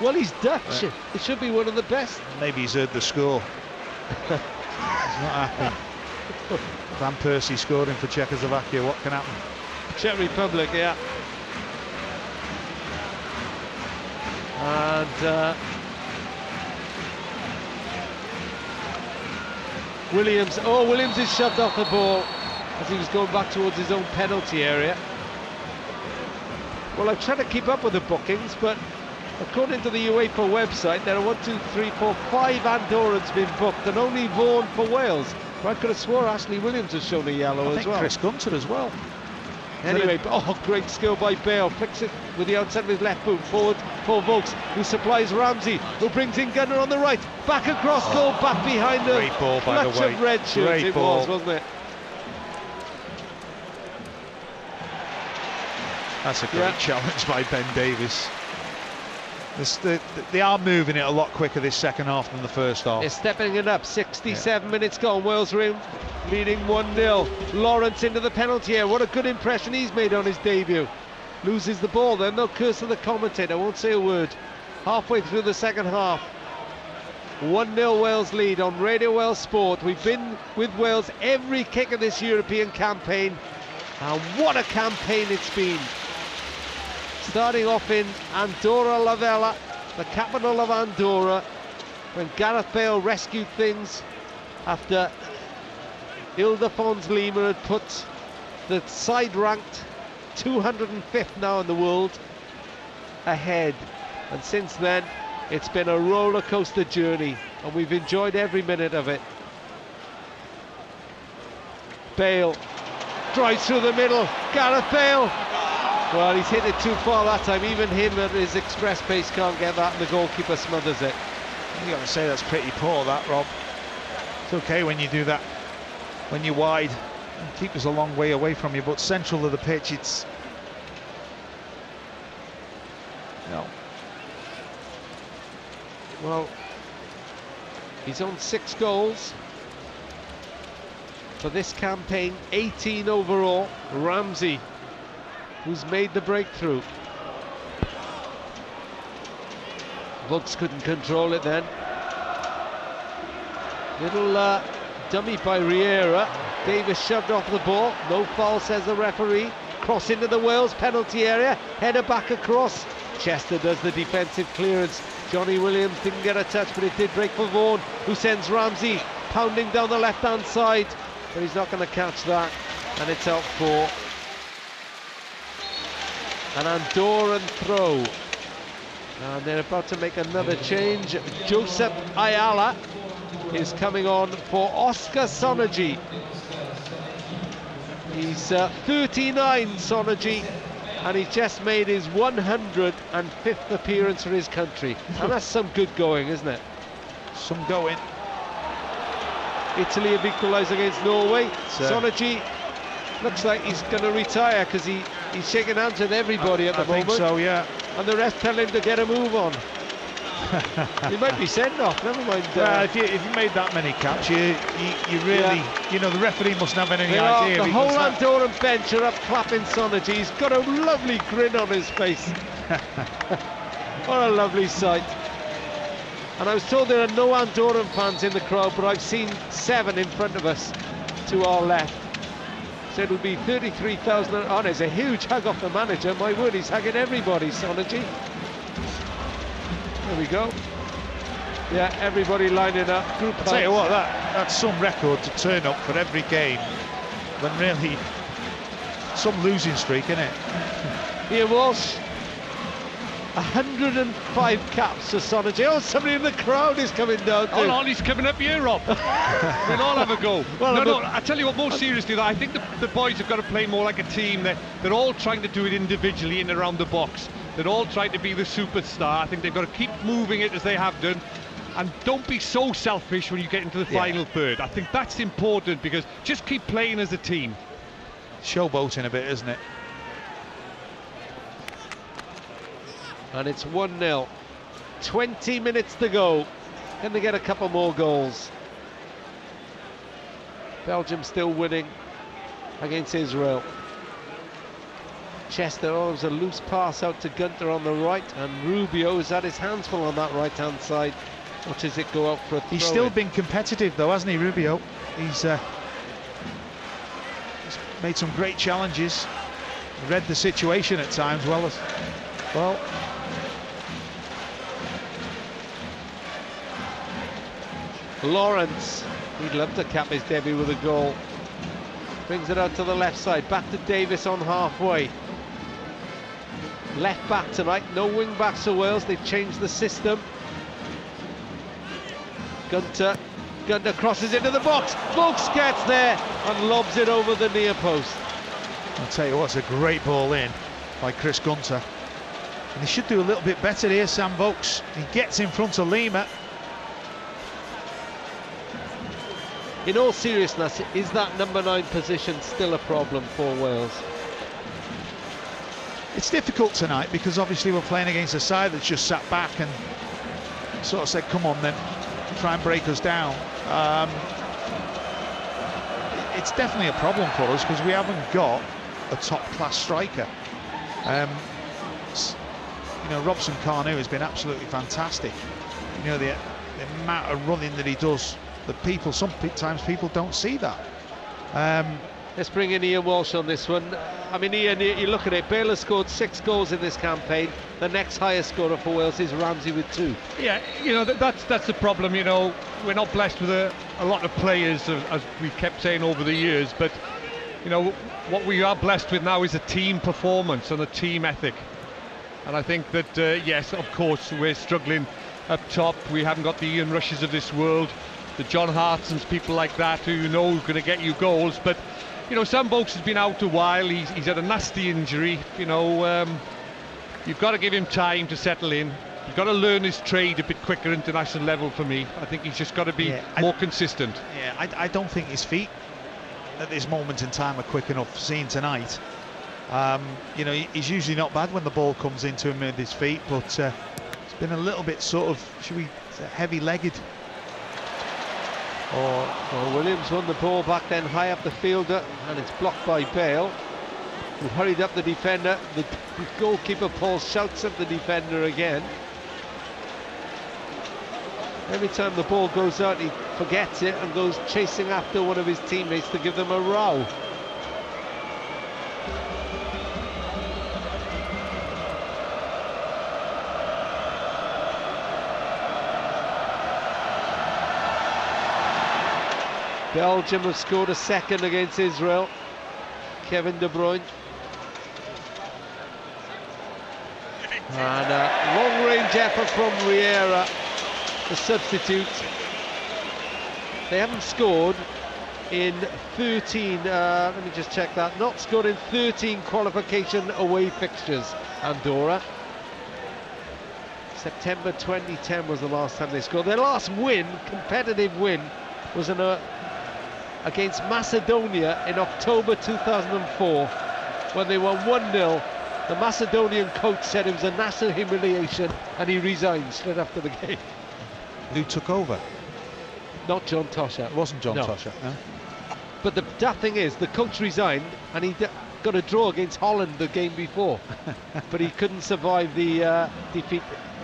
Well, he's Dutch. It should be one of the best. Maybe he's heard the score. He's not happy. Van Persie scoring for Czechoslovakia. What can happen? Czech Republic, yeah. And Williams. Oh, Williams is shoved off the ball as he was going back towards his own penalty area. Well, I've tried to keep up with the bookings, but according to the UEFA website, there are 1, 2, 3, 4, 5 Andorrans been booked, and only Vaughan for Wales. I could have swore Ashley Williams has shown a yellow as well. Chris Gunter as well. Anyway, great skill by Bale. Flicks it with the outside of his left boot forward for Vokes, who supplies Ramsey, who brings in Gunner on the right. Back across goal, back behind him. Great ball, by the way. Clutch of red shirts it was, wasn't it? That's a great challenge by Ben Davis. They are moving it a lot quicker this second half than the first half. They're stepping it up. 67 minutes gone. Wales leading 1-0. Lawrence into the penalty area. What a good impression he's made on his debut. Loses the ball then. No curse to the commentator. Won't say a word. Halfway through the second half. 1-0 Wales lead on Radio Wales Sport. We've been with Wales every kick of this European campaign. And what a campaign it's been. Starting off in Andorra la Vella, the capital of Andorra, when Gareth Bale rescued things after 𝗕𝗘𝗖𝗔𝗨𝗦𝗘 had put the side-ranked 205th now in the world ahead. And since then, it's been a roller coaster journey, and we've enjoyed every minute of it. Bale drives through the middle. Gareth Bale. Well, he's hit it too far that time. Even him at his express pace can't get that, and the goalkeeper smothers it. You got to say that's pretty poor, that, Rob. It's okay when you do that, when you're wide. Keeper's a long way away from you, but central of the pitch, it's... No. Well, he's on 6 goals for this campaign, 18 overall. Ramsey, who's made the breakthrough. Vokes couldn't control it then. Little dummy by Riera. Davis shoved off the ball. No foul, says the referee. Cross into the Wales penalty area. Header back across. Chester does the defensive clearance. Johnny Williams didn't get a touch, but it did break for Vaughan, who sends Ramsey pounding down the left-hand side. But he's not going to catch that, and it's out for an Andorran throw. And they're about to make another change. Joseph Ayala is coming on for Oscar Sonergy. He's 39, Sonergy, and he's just made his 105th appearance for his country. And that's some good going, isn't it? Some going. Italy have equalised against Norway. Sonergy looks like he's going to retire, because he's shaking hands with everybody at the moment. I think so, yeah. And the rest tell him to get a move on. He might be sent off, never mind. If you made that many caps, you really, you know, the referee mustn't have any idea. The whole Andorran bench are up clapping Sonergy. He's got a lovely grin on his face. What a lovely sight. And I was told there are no Andorran fans in the crowd, but I've seen 7 in front of us to our left. So it'll be 33,000. Oh, there's a huge hug off the manager. My word, he's hugging everybody, Sonergy. There we go. Yeah, everybody lining up. Group I'll tell you what, that's some record to turn up for every game. When really, some losing streak, isn't it? Ian Walsh, 105 caps for Sonergy. Oh, somebody in the crowd is coming down. Hold on, he's coming up here, Rob. We'll all have a go. Well, no, I tell you what, more seriously, I think the boys have got to play more like a team. They're all trying to do it individually in and around the box. They're all trying to be the superstar. I think they've got to keep moving it as they have done. And don't be so selfish when you get into the final third. I think that's important, because just keep playing as a team. Showboating a bit, isn't it? And it's 1-0. 20 minutes to go. Can they get a couple more goals? Belgium still winning against Israel. Chester, oh, there's a loose pass out to Gunter on the right, and Rubio has had his hands full on that right-hand side. Watches it go out for a throw. He's still been competitive, though, hasn't he, Rubio? He's made some great challenges. Read the situation at times, well. Lawrence, he'd love to cap his debut with a goal. Brings it out to the left side, back to Davis on halfway. Left back tonight, no wing backs for Wales, they've changed the system. Gunter crosses into the box, Vokes gets there and lobs it over the near post. I'll tell you what, it's a great ball in by Chris Gunter. And he should do a little bit better here, Sam Vokes. He gets in front of Lima. In all seriousness, is that number 9 position still a problem for Wales? It's difficult tonight, because obviously we're playing against a side that's just sat back and sort of said, come on then, try and break us down. It's definitely a problem for us, because we haven't got a top-class striker. You know, Robson Carnew has been absolutely fantastic. You know, the amount of running that he does, that sometimes people don't see that. Let's bring in Ian Walsh on this one. I mean, Ian, you look at it, Bale has scored 6 goals in this campaign. The next highest scorer for Wales is Ramsey with 2. Yeah, you know, that's the problem, you know. We're not blessed with a lot of players, as we kept saying over the years, but, you know, what we are blessed with now is a team performance and a team ethic. And I think that, yes, of course, we're struggling up top. We haven't got the Ian Rushes of this world, the John Hartsons, people like that who you know are going to get you goals, but you know, Sam Vokes has been out a while. He's had a nasty injury. You know, you've got to give him time to settle in. You've got to learn his trade a bit quicker international level for me. I think he's just got to be more consistent. Yeah, I don't think his feet at this moment in time are quick enough. Seen tonight, you know, he's usually not bad when the ball comes into him with his feet, but it's been a little bit sort of, should we say, heavy-legged. Well, Williams won the ball back then high up the fielder, and it's blocked by Bale, who hurried up the defender. The goalkeeper, Paul, shouts at the defender again. Every time the ball goes out, he forgets it and goes chasing after one of his teammates to give them a row. Belgium have scored a second against Israel. Kevin De Bruyne. And a long-range effort from Riera, the substitute. They haven't scored in 13, let me just check that, not scored in 13 qualification away fixtures, Andorra. September 2010 was the last time they scored. Their last win, competitive win, was against Macedonia in October 2004, when they won 1-0. The Macedonian coach said it was a national humiliation and he resigned straight after the game. Who took over? Not John Toshack. It wasn't John Toshack, no. But the daft thing is, the coach resigned and he got a draw against Holland the game before, but he couldn't survive the defeat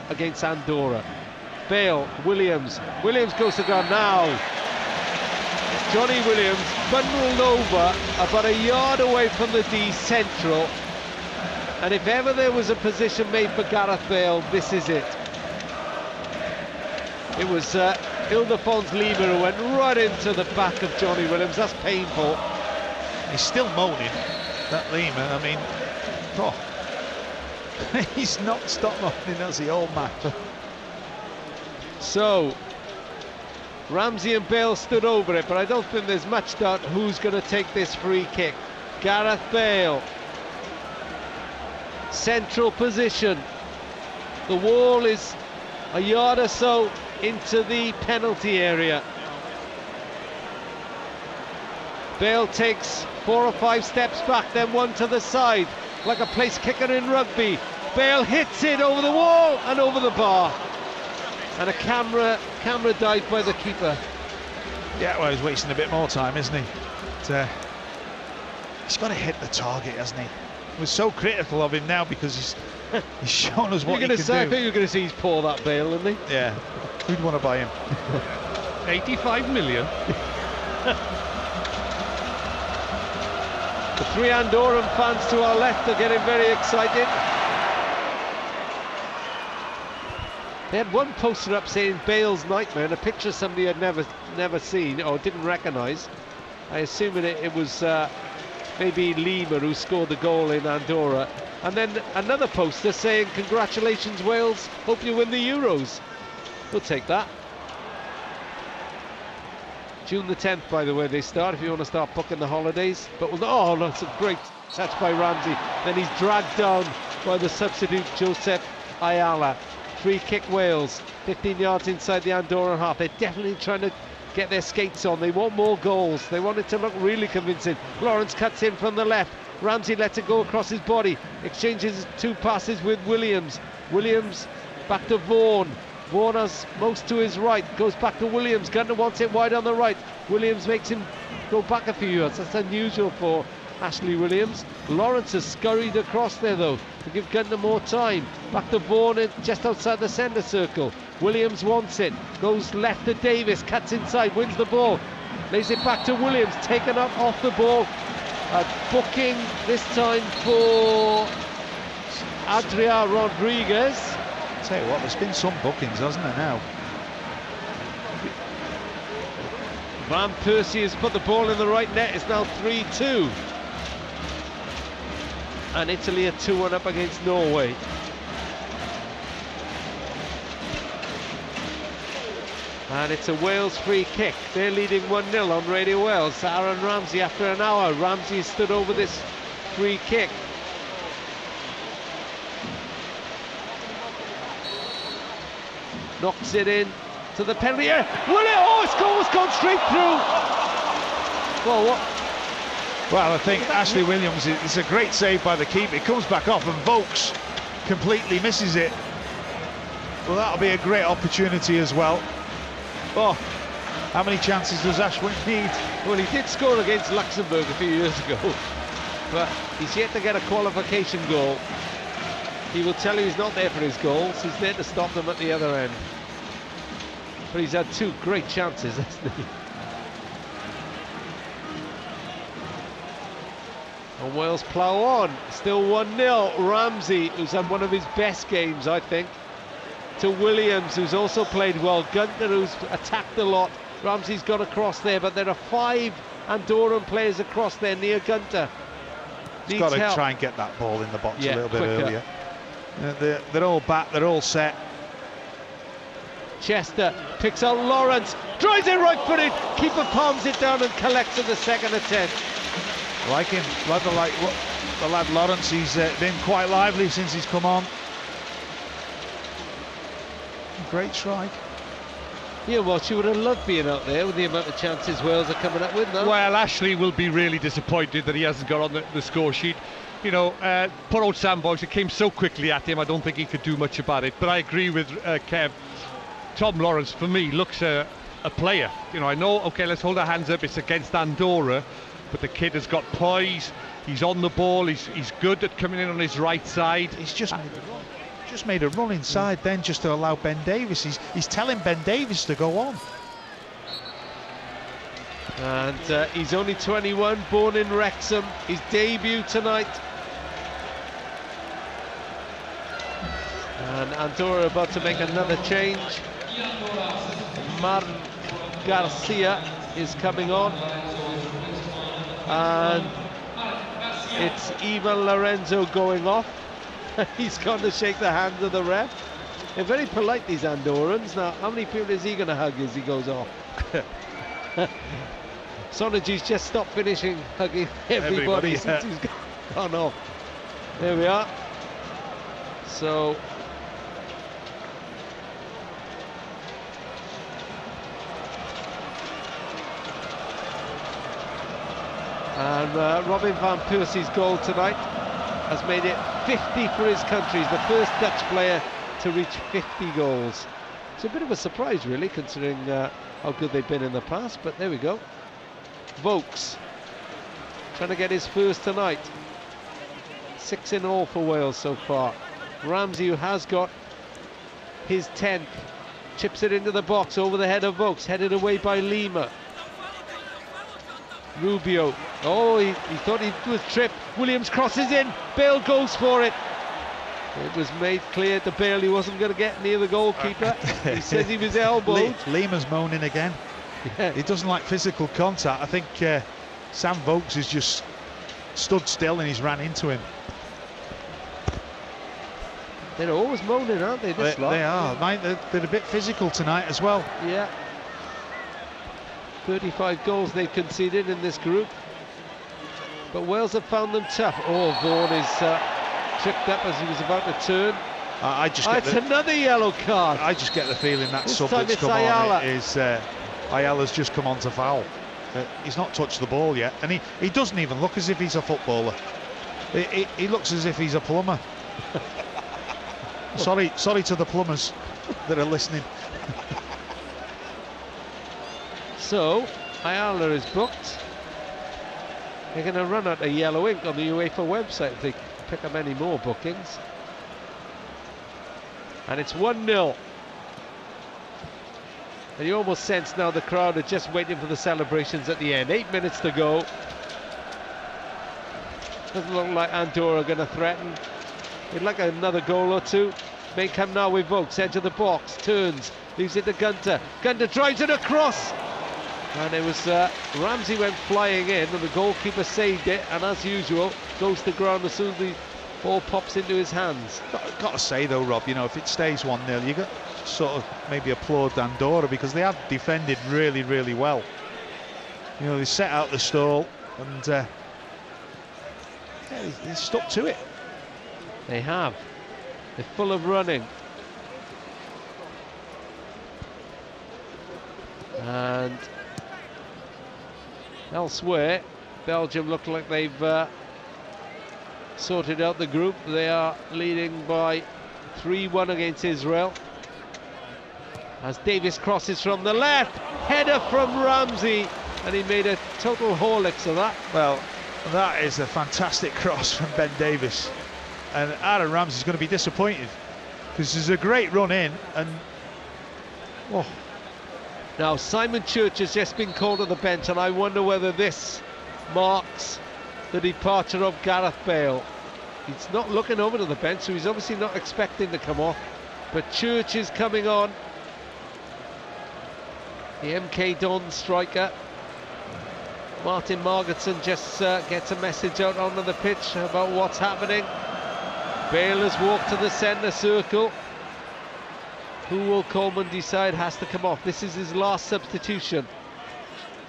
against Andorra. Bale, Williams goes to ground now. Johnny Williams bundled over about a yard away from the D central, and if ever there was a position made for Gareth Bale, this is it. It was Ildefons Lima who went right into the back of Johnny Williams. That's painful. He's still moaning, that Lima. I mean, he's not stopped moaning, has he, all match? So Ramsey and Bale stood over it, but I don't think there's much doubt who's going to take this free kick. Gareth Bale, central position. The wall is a yard or so into the penalty area. Bale takes 4 or 5 steps back, then one to the side, like a place kicker in rugby. Bale hits it over the wall and over the bar. And a camera dive by the keeper. Yeah, well, he's wasting a bit more time, isn't he? But, he's got to hit the target, hasn't he? We're so critical of him now because he's shown us what he can do. I think you're going to see he's poor, that Bale, isn't he? Yeah. Who'd want to buy him? 85 million. The 3 Andorran fans to our left are getting very excited. They had one poster up saying Bale's nightmare, and a picture of somebody had never seen or didn't recognise. I assume it was maybe Lima who scored the goal in Andorra. And then another poster saying, "Congratulations Wales, hope you win the Euros." We'll take that. June the 10th, by the way, they start, if you want to start booking the holidays. But oh, that's a great touch by Ramsey. Then he's dragged down by the substitute Joseph Ayala. Free kick Wales, 15 yards inside the Andorran half. They're definitely trying to get their skates on. They want more goals. They want it to look really convincing. Lawrence cuts in from the left. Ramsey lets it go across his body. Exchanges 2 passes with Williams. Williams back to Vaughan. Vaughan has most to his right. Goes back to Williams. Gunter wants it wide on the right. Williams makes him go back a few yards. That's unusual for Ashley Williams. Lawrence has scurried across there though to give Gunter more time. Back to Vaughan just outside the centre circle. Williams wants it, goes left to Davis, cuts inside, wins the ball, lays it back to Williams, taken up off the ball A booking this time for Adrià Rodriguez. Tell you what, there's been some bookings, hasn't there now? Van Persie has put the ball in the right net. It's now 3-2. And Italy are 2-1 up against Norway. And it's a Wales free kick. They're leading 1-0 on Radio Wales. Aaron Ramsey after an hour. Ramsey has stood over this free kick. Knocks it in to the penalty area. Will it? Oh, it's almost gone straight through. Well, what? Well, I think Ashley Williams, it's a great save by the keeper. It comes back off and Vokes completely misses it. Well, that'll be a great opportunity as well. Oh, how many chances does Ashwin need? Well, he did score against Luxembourg a few years ago, but he's yet to get a qualification goal. He will tell you he's not there for his goals, he's there to stop them at the other end. But he's had two great chances, hasn't he? And Wales plough on, still 1-0. Ramsey, who's had one of his best games, I think, to Williams, who's also played well. Gunter, who's attacked a lot. Ramsey's got across there, but there are 5 Andorran players across there near Gunter. He's got to try and get that ball in the box a little bit earlier. They're all back, they're all set. Chester picks out Lawrence, drives it right-footed, keeper palms it down and collects in the second attempt. Like him, the lad Lawrence, he's been quite lively since he's come on. Great strike. Yeah, well, she would have loved being out there with the amount of chances Wales are coming up with now. Well, Ashley will be really disappointed that he hasn't got on the score sheet. You know, poor old Sam Vokes, it came so quickly at him, I don't think he could do much about it. But I agree with Kev. Tom Lawrence, for me, looks a player. You know, I know, okay, let's hold our hands up, it's against Andorra, but the kid has got poise, he's on the ball, he's good at coming in on his right side. He's just made a run inside then just to allow Ben Davies. He's telling Ben Davies to go on. And he's only 21, born in Wrexham. His debut tonight. And Andorra about to make another change. Mar Garcia is coming on. And it's Ivan Lorenzo going off. He's gone to shake the hand of the ref. They're very polite, these Andorrans. Now, how many people is he going to hug as he goes off? Sonergy's just stopped finishing hugging everybody since he's gone off. There we are. So, and Robin van Persie's goal tonight has made it 50 for his country. He's the first Dutch player to reach 50 goals. It's a bit of a surprise, really, considering how good they've been in the past, but there we go. Vokes trying to get his first tonight. 6 in all for Wales so far. Ramsey, who has got his 10th, chips it into the box over the head of Vokes, headed away by Lima. Rubio, oh, he thought he was tripped. Williams crosses in, Bale goes for it. It was made clear to Bale he wasn't going to get near the goalkeeper. He says he was elbowed. Lima's moaning again. Yeah. He doesn't like physical contact. I think Sam Vokes has just stood still and he's ran into him. They're always moaning, aren't they, this lot? They are. They're a bit physical tonight as well. Yeah. 35 goals they've conceded in this group. But Wales have found them tough. Oh, Vaughan is tripped up as he was about to turn. It's another yellow card. I just get the feeling that sub that's come on is Ayala's just come on to foul. He's not touched the ball yet, and he doesn't even look as if he's a footballer. He looks as if he's a plumber. Sorry to the plumbers that are listening. So, Ayala is booked. They're going to run out of yellow ink on the UEFA website if they pick up any more bookings. And it's 1-0. And you almost sense now the crowd are just waiting for the celebrations at the end. 8 minutes to go. Doesn't look like Andorra are going to threaten. He'd like another goal or two. May come now with Vokes, edge of the box, turns, leaves it to Gunter. Gunter drives it across. And it was Ramsey went flying in, and the goalkeeper saved it, and as usual, goes to ground as soon as the ball pops into his hands. Got to say though, Rob, you know, if it stays 1-0, you got to sort of maybe applaud Andorra, because they have defended really, really well. You know, they set out the stall, and yeah, they stuck to it. They have. They're full of running. And elsewhere, Belgium look like they've sorted out the group. They are leading by 3-1 against Israel. As Davis crosses from the left, header from Ramsey, and he made a total Horlicks of that. Well, that is a fantastic cross from Ben Davis. And Aaron Ramsey's going to be disappointed, because there's a great run in, and oh. Now Simon Church has just been called to the bench, and I wonder whether this marks the departure of Gareth Bale. He's not looking over to the bench, so he's obviously not expecting to come off, but Church is coming on. The MK Don striker. Martin Margetson just gets a message out onto the pitch about what's happening. Bale has walked to the centre circle. Who will Coleman decide has to come off? This is his last substitution.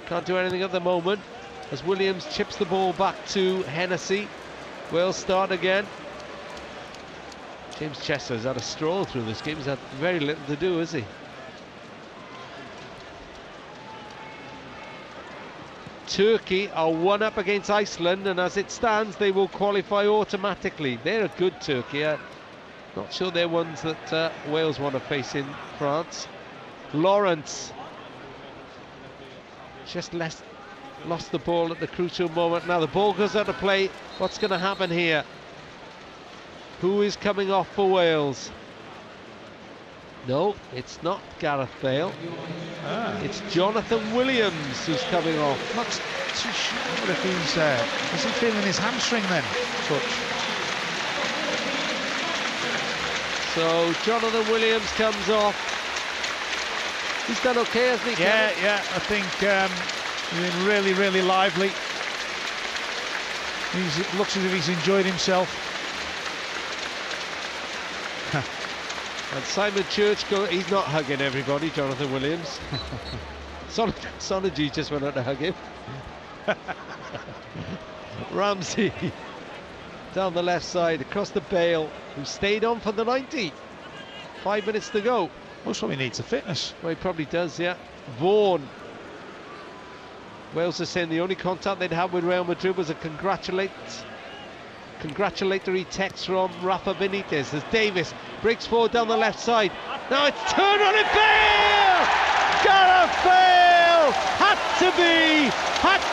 Can't do anything at the moment, as Williams chips the ball back to Hennessy. Wales start again. James Chester's had a stroll through this game. He's had very little to do, has he? Turkey are 1-up against Iceland, and as it stands, they will qualify automatically. They're a good Turkey. Not sure they're ones that Wales want to face in France. Lawrence just lost the ball at the crucial moment. Now the ball goes out of play. What's going to happen here? Who is coming off for Wales? No, it's not Gareth Bale. It's Jonathan Williams who's coming off. Not too sure if he's is he feeling his hamstring then? So Jonathan Williams comes off. He's done okay, hasn't he? Yeah, Kevin? yeah. I think he's been really, really lively. He looks as if he's enjoyed himself. And Simon Church, he's not hugging everybody, Jonathan Williams. Sonergy just went out to hug him. Ramsey down the left side, across the Bale, who stayed on for the 90. 5 minutes to go. Most probably needs a fitness. Well, he probably does, yeah. Vaughan. Wales are saying the only contact they'd had with Real Madrid was a congratulatory text from Rafa Benitez as Davis breaks forward down the left side. Now it's turned on it, Bale! Gareth Bale had to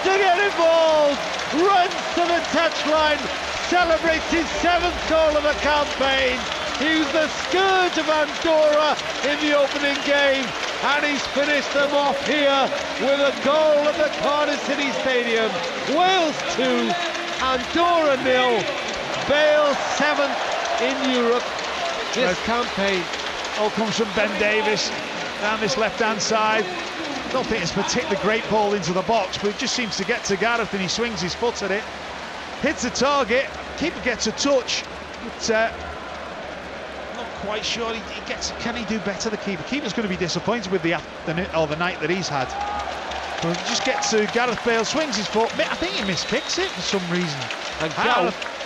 get involved, runs to the touchline, celebrates his 7th goal of the campaign. He was the scourge of Andorra in the opening game, and he's finished them off here with a goal at the Cardiff City Stadium. Wales 2, Andorra 0, Bale 7th in Europe this campaign. All comes from Ben Davis down this left-hand side. I don't think it's a particularly great ball into the box, but it just seems to get to Gareth, and he swings his foot at it. Hits the target, keeper gets a touch, but not quite sure he gets. Can he do better, the keeper? Keeper's going to be disappointed with the afternoon or the night that he's had. But just gets to Gareth Bale, swings his foot. I think he miskicks it for some reason. And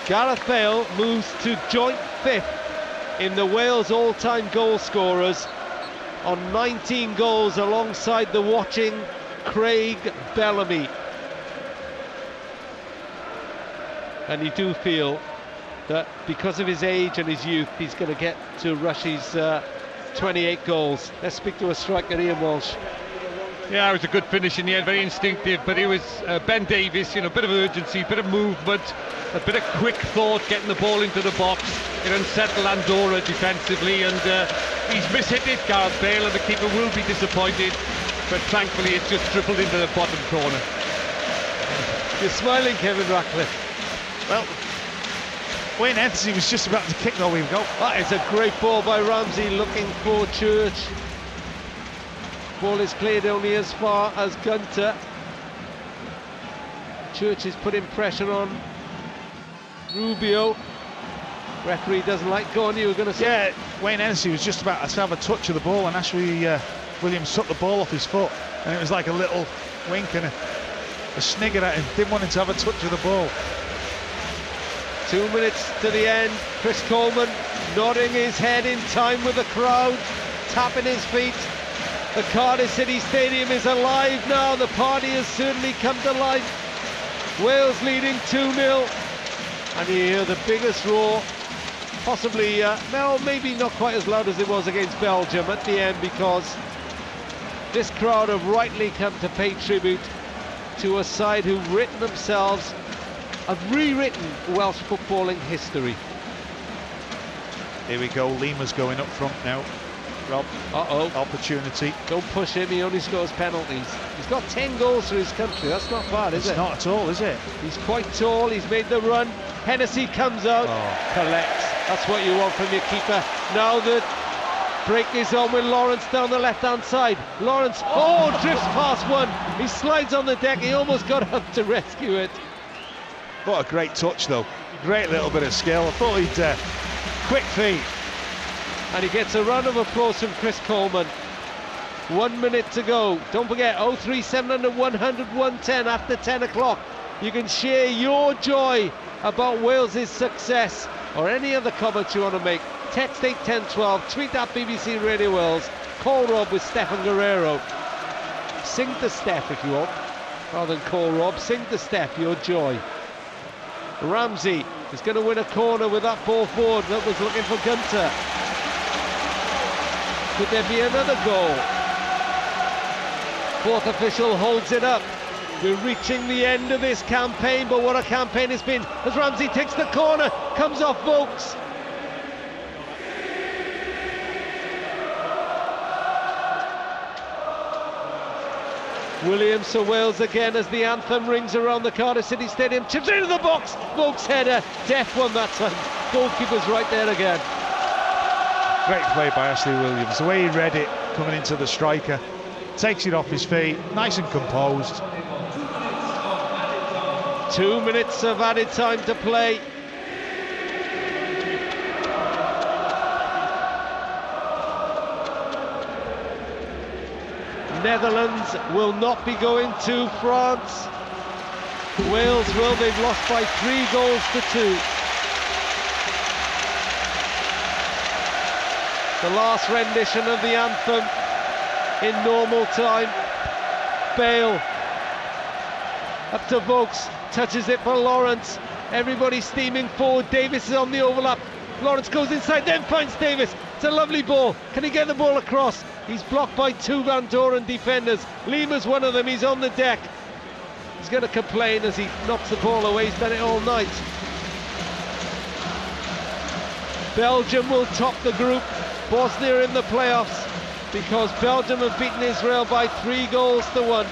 Gareth Bale moves to joint 5th in the Wales all-time goal scorers on 19 goals alongside the watching Craig Bellamy. And you do feel that because of his age and his youth, he's going to get to rush his 28 goals. Let's speak to a striker, Ian Walsh. Yeah, it was a good finish in the end, very instinctive, but it was Ben Davis, you know, a bit of urgency, a bit of movement, a bit of quick thought, getting the ball into the box. It unsettled Andorra defensively, and he's mishit it, Gareth Bale, and the keeper will be disappointed, but thankfully it's just dribbled into the bottom corner. You're smiling, Kevin Ratcliffe. Well, Wayne Ensey was just about to kick the we've got. That is a great ball by Ramsey, looking for Church. Ball is cleared only as far as Gunter. Church is putting pressure on Rubio. Referee doesn't like going. You were going to say? Yeah, Wayne Ensey was just about to have a touch of the ball, and Ashley Williams took the ball off his foot, and it was like a little wink and a snigger at him. Didn't want him to have a touch of the ball. 2 minutes to the end. Chris Coleman nodding his head in time with the crowd, tapping his feet. The Cardiff City Stadium is alive now. The party has certainly come to life. Wales leading 2-0. And you hear the biggest roar, possibly, no, maybe not quite as loud as it was against Belgium at the end, because this crowd have rightly come to pay tribute to a side who've rewritten Welsh footballing history. Here we go, Lima's going up front now. Rob, opportunity. Don't push him, he only scores penalties. He's got 10 goals for his country, that's not bad, is it? It's not at all, is it? He's quite tall, he's made the run. Hennessy comes out, collects. That's what you want from your keeper. Now the break is on with Lawrence down the left-hand side. Lawrence, drifts past one. He slides on the deck, he almost got up to rescue it. What a great touch, though. Great little bit of skill. I thought he'd quick feet. And he gets a round of applause from Chris Coleman. 1 minute to go. Don't forget, 03700 100 110 after 10 o'clock. You can share your joy about Wales' success or any other comments you want to make. Text 81012, tweet at BBC Radio Wales, call Rob with Steph and Guerrero. Sing to Steph if you want, rather than call Rob. Sing to Steph your joy. Ramsey is going to win a corner with that ball forward that was looking for Gunter. Could there be another goal? Fourth official holds it up. We're reaching the end of this campaign, but what a campaign it's been as Ramsey takes the corner, comes off Vokes. Williams for Wales again as the anthem rings around the Cardiff City Stadium. Chips into the box. Vokes header. Def one that time. Goalkeeper's right there again. Great play by Ashley Williams. The way he read it coming into the striker. Takes it off his feet. Nice and composed. 2 minutes of added time to play. Netherlands will not be going to France. Wales will. They've lost by 3 goals to 2. The last rendition of the anthem in normal time. Bale up to Vokes, touches it for Lawrence. Everybody steaming forward. Davis is on the overlap. Lawrence goes inside, then finds Davis. It's a lovely ball. Can he get the ball across? He's blocked by 2 Andorran defenders. Lima's one of them. He's on the deck. He's going to complain as he knocks the ball away. He's done it all night. Belgium will top the group. Bosnia in the playoffs because Belgium have beaten Israel by 3 goals to 1.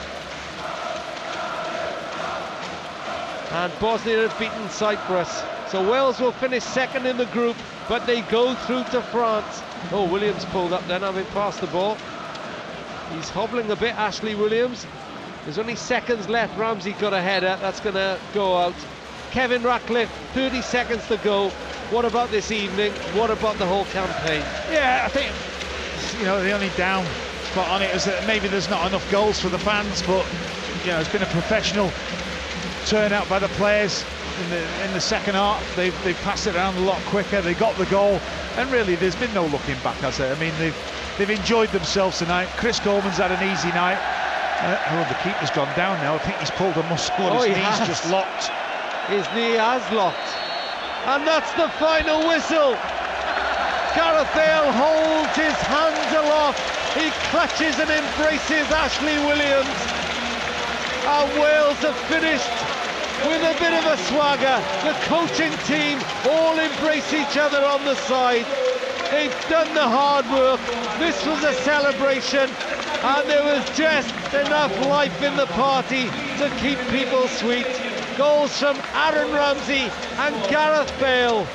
And Bosnia have beaten Cyprus. So Wales will finish second in the group, but they go through to France. Oh, Williams pulled up then, having passed the ball. He's hobbling a bit, Ashley Williams. There's only seconds left. Ramsey got a header. That's going to go out. Kevin Ratcliffe, 30 seconds to go. What about this evening? What about the whole campaign? Yeah, I think, you know, the only down spot on it is that maybe there's not enough goals for the fans, but, you know, it's been a professional turnout by the players in the second half. They've passed it around a lot quicker. They got the goal, and really there's been no looking back, has there? I mean, they've enjoyed themselves tonight. Chris Coleman's had an easy night. The keeper's gone down now. I think he's pulled a muscle on his knees, just locked. His knee has locked, and that's the final whistle. Gareth Bale holds his hands aloft. He clutches and embraces Ashley Williams, and Wales have finished with a bit of a swagger. The coaching team all embrace each other on the side. They've done the hard work. This was a celebration, and there was just enough life in the party to keep people sweet. Goals from Aaron Ramsey and Gareth Bale.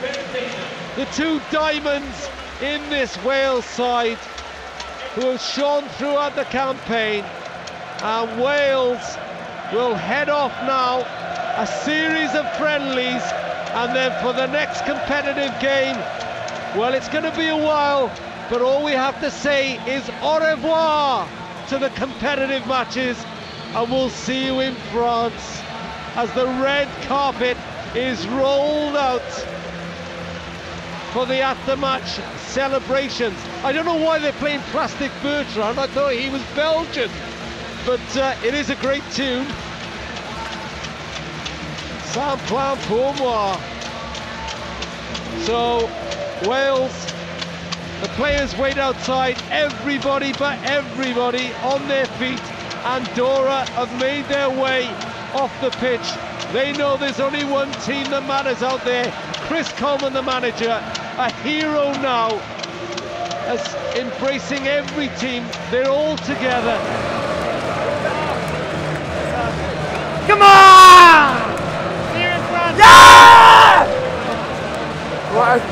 The two diamonds in this Wales side who have shone throughout the campaign. And Wales will head off now, a series of friendlies, and then for the next competitive game, well, it's going to be a while, but all we have to say is au revoir to the competitive matches, and we'll see you in France as the red carpet is rolled out for the after-match celebrations. I don't know why they're playing Plastic Bertrand. I thought he was Belgian, but it is a great tune. Sans plan pour moi. So Wales, the players wait outside, everybody but everybody on their feet. Andorra have made their way off the pitch. They know there's only one team that matters out there. Chris Coleman, the manager, a hero now, as embracing every team. They're all together. Come on! Here in France. Yeah! What?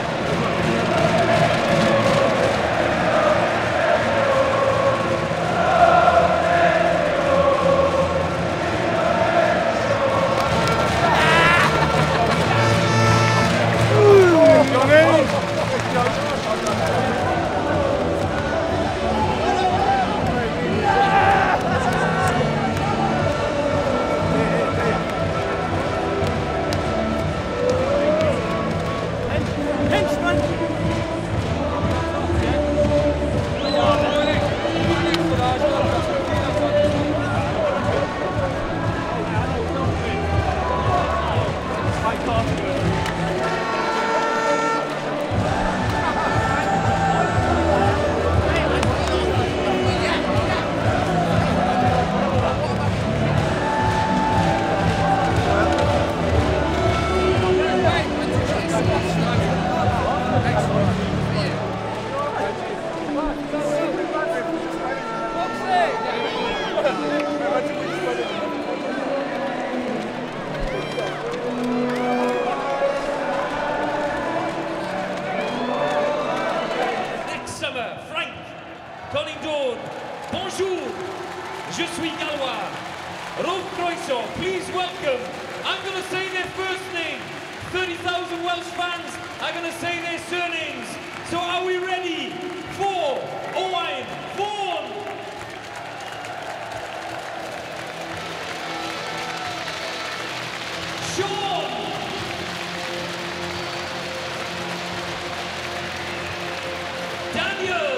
Bonjour, je suis Gallois. 𝗪𝗘'𝗬𝗬𝗬𝗬𝗬𝗬𝗬𝗬𝗬𝗬𝗬𝗬𝗬𝗬 Please welcome. I'm going to say their first name. 30,000 Welsh fans are going to say their surnames. So are we ready? 4, Owain, Vaughan. Sean. Daniel.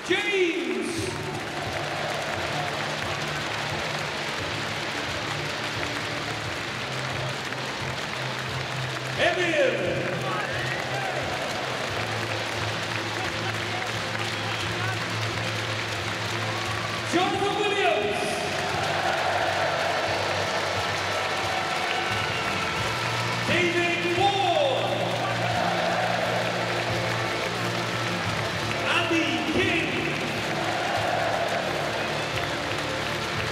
James! Emil! Jonathan Williams! David Moore! Andy King!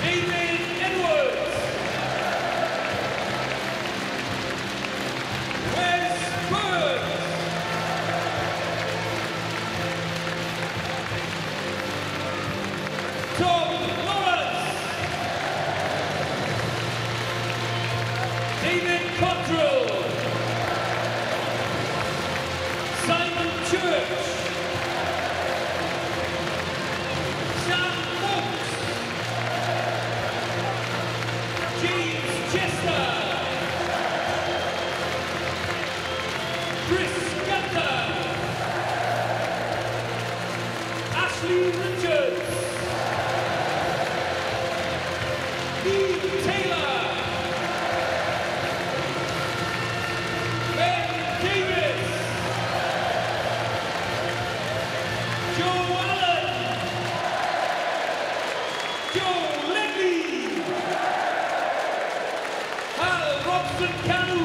David Edwards, Wes Burns, Tom Lawrence, David Cottrell, Simon Church, Sam Fox, James Chester, Chris Gunter, Ashley Richards, Lee Taylor, Ben Davis, Joe Allen, Joe Ledley, Hal Robson Canu,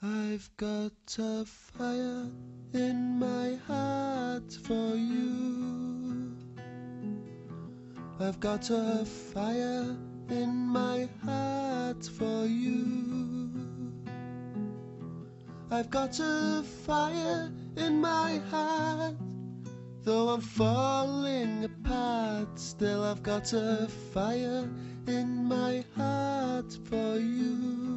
I've got a fire in my heart for you. I've got a fire in my heart for you. I've got a fire in my heart. Though I'm falling apart, still I've got a fire in my heart for you.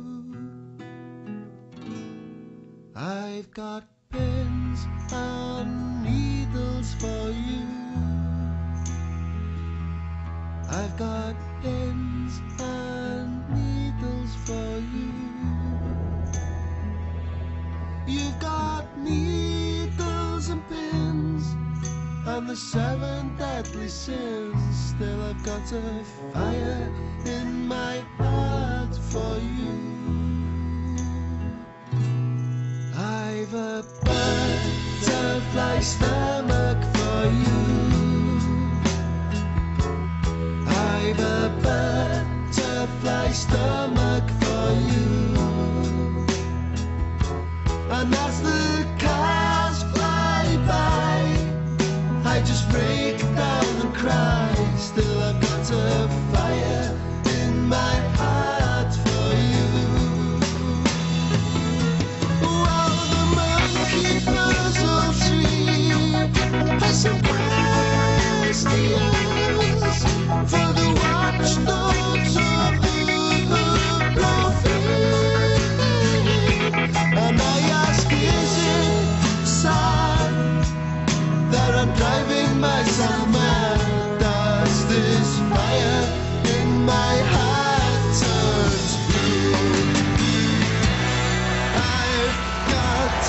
I've got pins and needles for you. I've got pins and needles for you. You've got needles and pins and the 7 deadly sins. Still I've got a fire in my heart for you. I've a butterfly stomach for you. I've a butterfly stomach for you. And as the cars fly by, I just break down and cry. Still I've got a fire in my heart for you. Puzzle tree has some questions for the watchdogs of the profane. And I ask, is it sad that I'm driving myself mad? Does this fire in my heart turn blue? I've got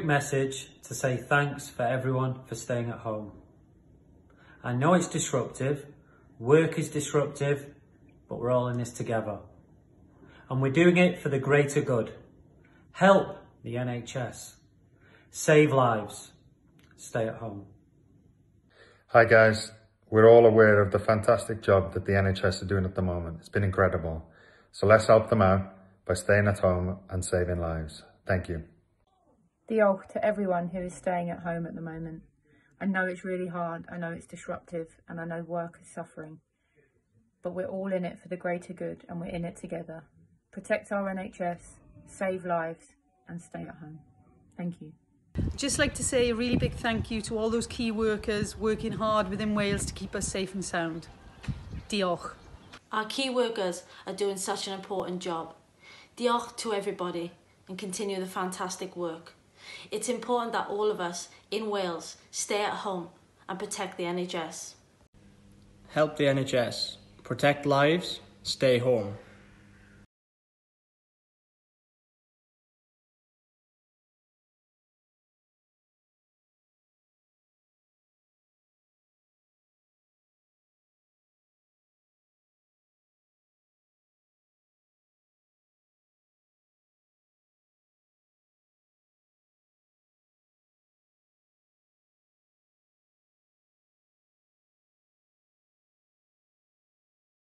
message to say thanks for everyone for staying at home. I know it's disruptive, work is disruptive, but we're all in this together. And we're doing it for the greater good. Help the NHS. Save lives. Stay at home. Hi guys, we're all aware of the fantastic job that the NHS are doing at the moment. It's been incredible. So let's help them out by staying at home and saving lives. Thank you. Diolch to everyone who is staying at home at the moment. I know it's really hard, I know it's disruptive, and I know work is suffering. But we're all in it for the greater good, and we're in it together. Protect our NHS, save lives, and stay at home. Thank you. Just like to say a really big thank you to all those key workers working hard within Wales to keep us safe and sound. Diolch. Our key workers are doing such an important job. Diolch to everybody and continue the fantastic work. It's important that all of us in Wales stay at home and protect the NHS. Help the NHS. Protect lives. Stay home.